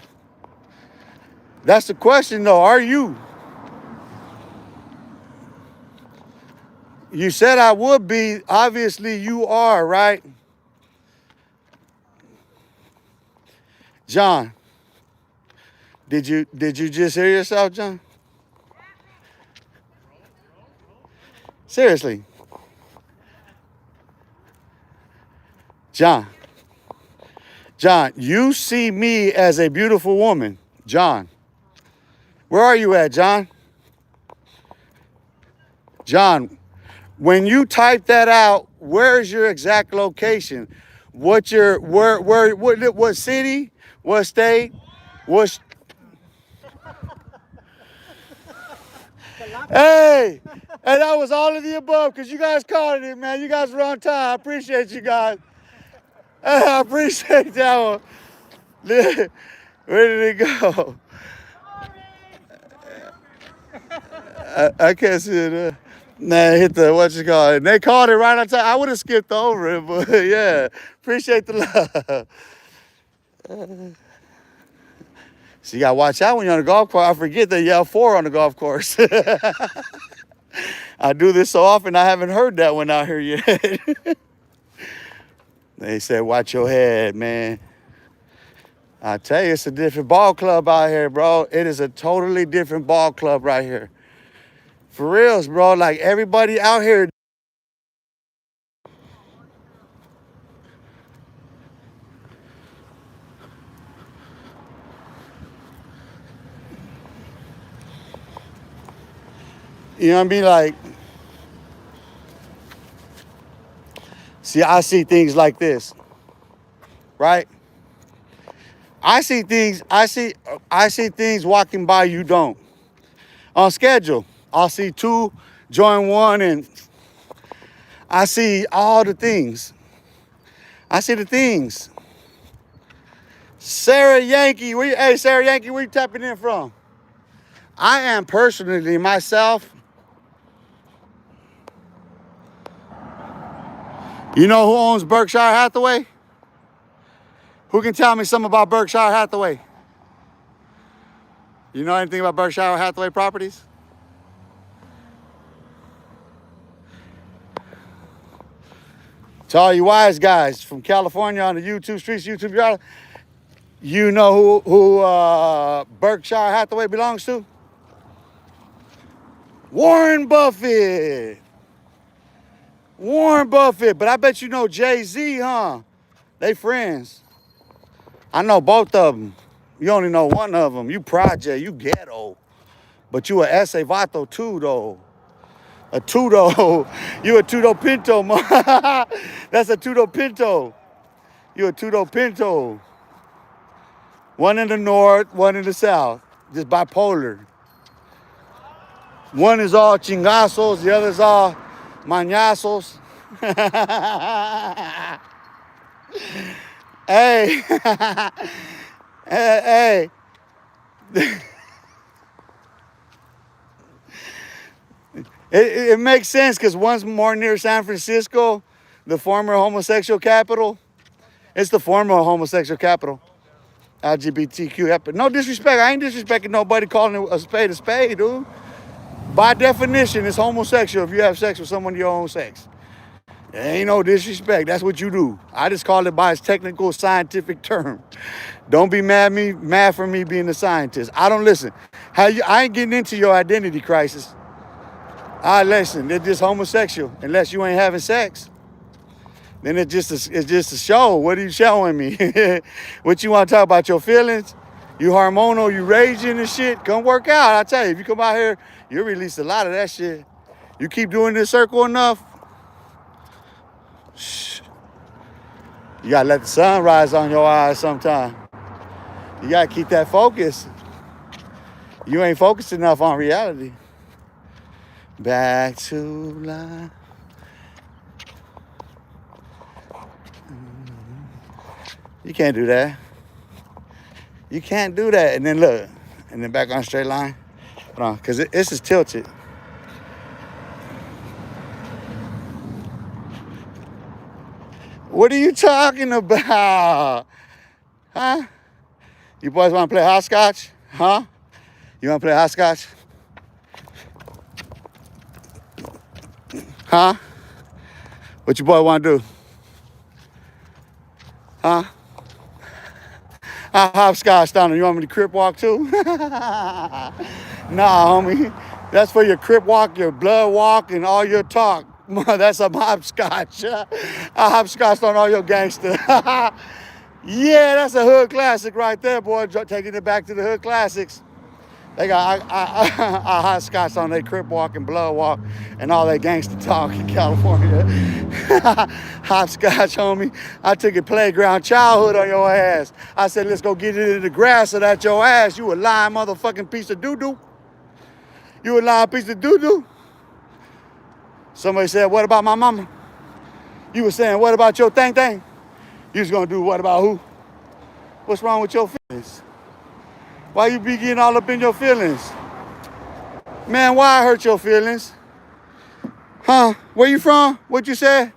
That's the question though, are you? You said I would be, obviously you are, right? John, did you just hear yourself, John? Seriously. John, you see me as a beautiful woman. John, where are you at, John? John, when you type that out, where's your exact location? What city? What state? What? Hey, and that was all of the above, because you guys called it, man. You guys were on time. I appreciate you guys. I appreciate that one. Where did it go? I can't see it. Nah, hit the, what you call it. They called it right on time. I would have skipped over it, but yeah, appreciate the love. So you got to watch out when you're on the golf course. I forget they yell 4 on the golf course. I do this so often, I haven't heard that one out here yet. They said, watch your head, man. I tell you, it's a different ball club out here, bro. It is a totally different ball club right here. For reals, bro. Like, everybody out here. You know what I mean? Like, see, I see things like this, right? I see things walking by you don't. On schedule, I'll see 2, join 1, and I see all the things. I see the things. Sarah Yankee, hey Sarah Yankee, where you tapping in from? I am personally myself. You know who owns Berkshire Hathaway? Who can tell me something about Berkshire Hathaway? You know anything about Berkshire Hathaway properties? To all you wise guys from California on the YouTube streets, YouTube yard, you know who Berkshire Hathaway belongs to? Warren Buffett. Warren Buffett, but I bet you know Jay-Z, huh? They friends. I know both of them. You only know one of them. You project, you ghetto. But you a ese vato too, though. A Tudo. You a Tudo Pinto. That's a Tudo Pinto. You a Tudo Pinto. One in the north, one in the south. Just bipolar. One is all chingazos, the other is all mañazos. Hey. Hey. It makes sense because one's more near San Francisco, the former homosexual capital. It's the former homosexual capital. LGBTQ. No disrespect. I ain't disrespecting nobody calling it a spade, dude. By definition, it's homosexual if you have sex with someone your own sex. There ain't no disrespect. That's what you do. I just call it by its technical scientific term. Don't be mad for me being a scientist. I don't listen. I ain't getting into your identity crisis. I listen. They're just homosexual unless you ain't having sex. Then it's just a show. What are you showing me? What you want to talk about? Your feelings? You hormonal? You raging and shit? Come work out. I tell you, if you come out here, you'll release a lot of that shit. You keep doing this circle enough, you gotta let the sun rise on your eyes sometime. You gotta keep that focus. You ain't focused enough on reality. Back to life. You can't do that. You can't do that. And then look, and then back on a straight line. Hold on, because this is tilted. What are you talking about? Huh? You boys want to play hopscotch? Huh? You want to play hopscotch? Huh? What your boy want to do? Huh? I hopscotch down there. You want me to crip walk too? Nah, homie. That's for your crip walk, your blood walk, and all your talk. That's a hopscotch. I hopscotched on all your gangster. Yeah, that's a hood classic right there, boy. Taking it back to the hood classics. They got I hopscotched on their crip walk and blood walk and all that gangster talk in California. Hopscotch, homie. I took a playground childhood on your ass. I said, let's go get it in the grass so that your ass. You a lying motherfucking piece of doo-doo. You a lying piece of doo-doo. Somebody said, what about my mama? You were saying, what about your thing? You was gonna do what about who? What's wrong with your feelings? Why you be getting all up in your feelings? Man, why I hurt your feelings? Huh? Where you from? What you said?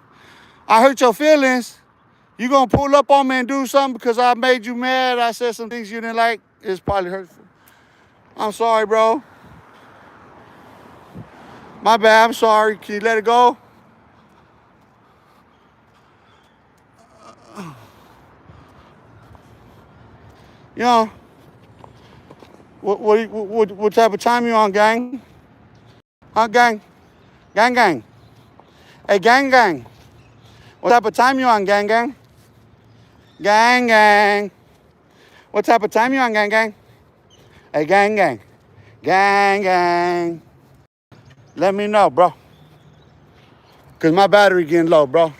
I hurt your feelings. You gonna pull up on me and do something because I made you mad? I said some things you didn't like? It's probably hurtful. I'm sorry, bro. My bad, I'm sorry. Can you let it go? You know, what type of time you on, gang? Huh, gang? Gang. Hey, gang. What type of time you on, gang? Gang. What type of time you on, gang? Hey, gang. Gang. Let me know, bro. Because my battery getting low, bro.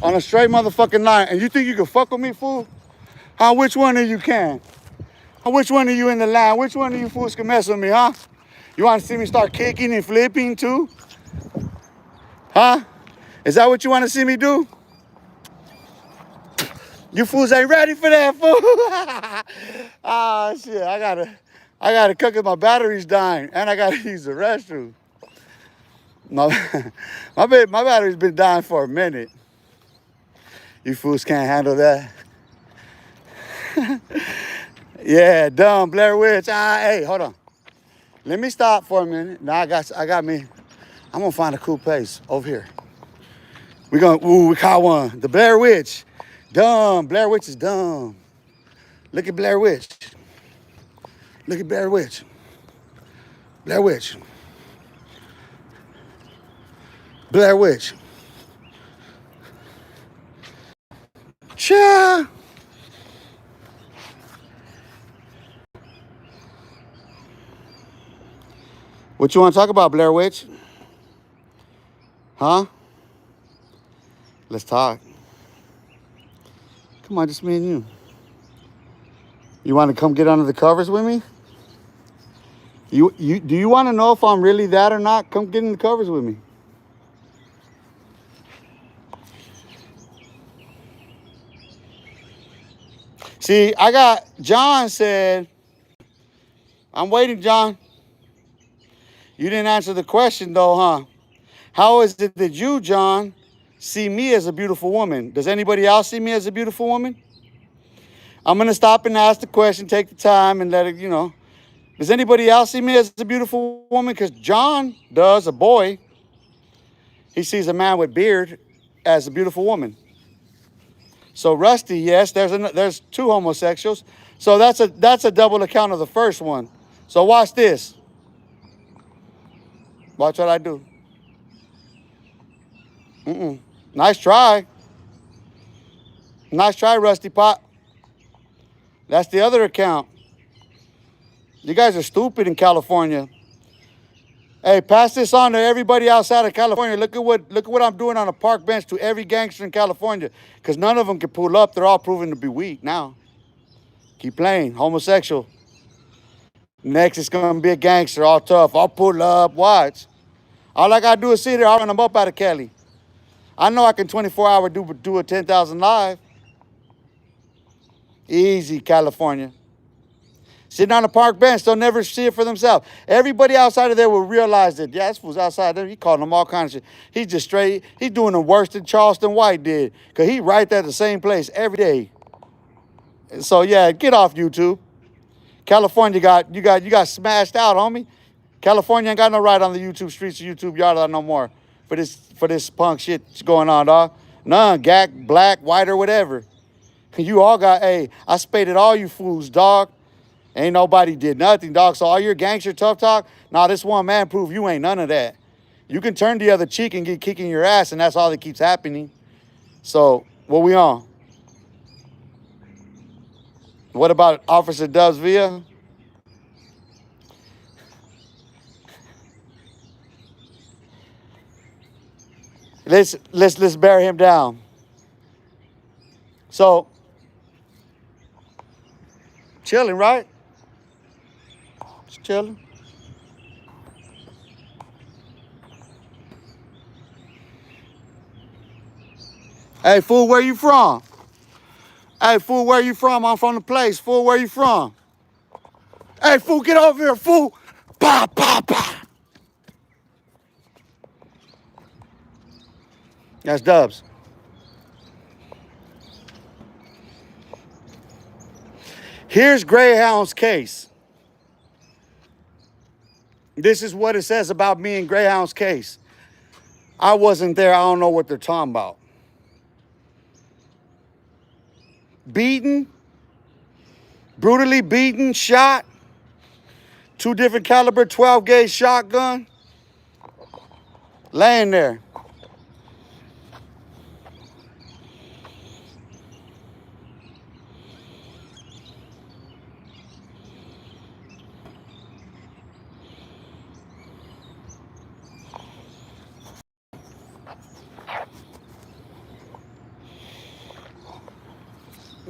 On a straight motherfucking line. And you think you can fuck with me, fool? Huh? Which one of you can? Which one of you in the line? Which one of you fools can mess with me, huh? You want to see me start kicking and flipping too? Huh? Is that what you want to see me do? You fools ain't ready for that, fool. Oh, shit. I gotta cook it. My battery's dying. And I gotta use the restroom. My battery's been dying for a minute. You fools can't handle that. Yeah, dumb Blair Witch. Hey, hold on. Let me stop for a minute. Now I got me. I'm gonna find a cool place over here. We caught one. The Blair Witch. Dumb. Blair Witch is dumb. Look at Blair Witch. Look at Blair Witch. Blair Witch. Blair Witch. Cha. What you want to talk about, Blair Witch? Huh? Let's talk. Come on, just me and you. You want to come get under the covers with me? Do you want to know if I'm really that or not? Come get in the covers with me. See, I got John said, I'm waiting, John. You didn't answer the question though, huh? How is it that you, John, see me as a beautiful woman? Does anybody else see me as a beautiful woman? I'm going to stop and ask the question, take the time and let it, Does anybody else see me as a beautiful woman? Because John does, a boy. He sees a man with beard as a beautiful woman. So Rusty, yes, there's two homosexuals. So that's a double account of the first one. So watch this. Watch what I do. Nice try. Nice try, Rusty Pot. That's the other account. You guys are stupid in California. Hey, pass this on to everybody outside of California. Look at what I'm doing on a park bench to every gangster in California. Because none of them can pull up. They're all proven to be weak now. Keep playing. Homosexual. Next, it's going to be a gangster, all tough. I'll pull up. Watch. All I got to do is sit there. I'll run them up out of Cali. I know I can 24-hour do a 10,000 live. Easy, California. Sitting on a park bench, they'll never see it for themselves. Everybody outside of there will realize that, yeah, this fool's outside there. He calling them all kinds of shit. He's just straight, he's doing the worse than Charleston White did. Because he right there at the same place every day. So, yeah, get off YouTube. California you got smashed out, homie. California ain't got no right on the YouTube streets of YouTube yard no more for this punk shit that's going on, dog. None, gack, black, white, or whatever. You all got, hey, I spaded all you fools, dog. Ain't nobody did nothing, dog. So all your gangster tough talk, nah, this one man prove you ain't none of that. You can turn the other cheek and get kicking your ass, and that's all that keeps happening. So, what we on? What about Officer Dubs Villa? Let's bear him down. So, chilling, right? Just chilling. Hey, fool, where you from? Hey, fool, where you from? I'm from the place. Fool, where you from? Hey, fool, get over here, fool. Bah, bah, bah. That's Dubs. Here's Greyhound's case. This is what it says about me and Greyhound's case. I wasn't there. I don't know what they're talking about. Beaten, brutally beaten, shot, 2 different caliber 12 gauge shotgun, laying there.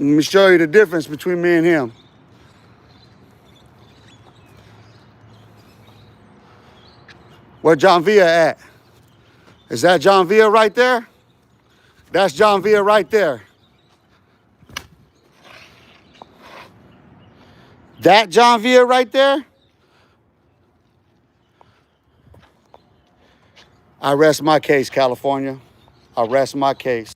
Let me show you the difference between me and him. Where John Villa at? Is that John Villa right there? That's John Villa right there. That John Villa right there? I rest my case, California. I rest my case.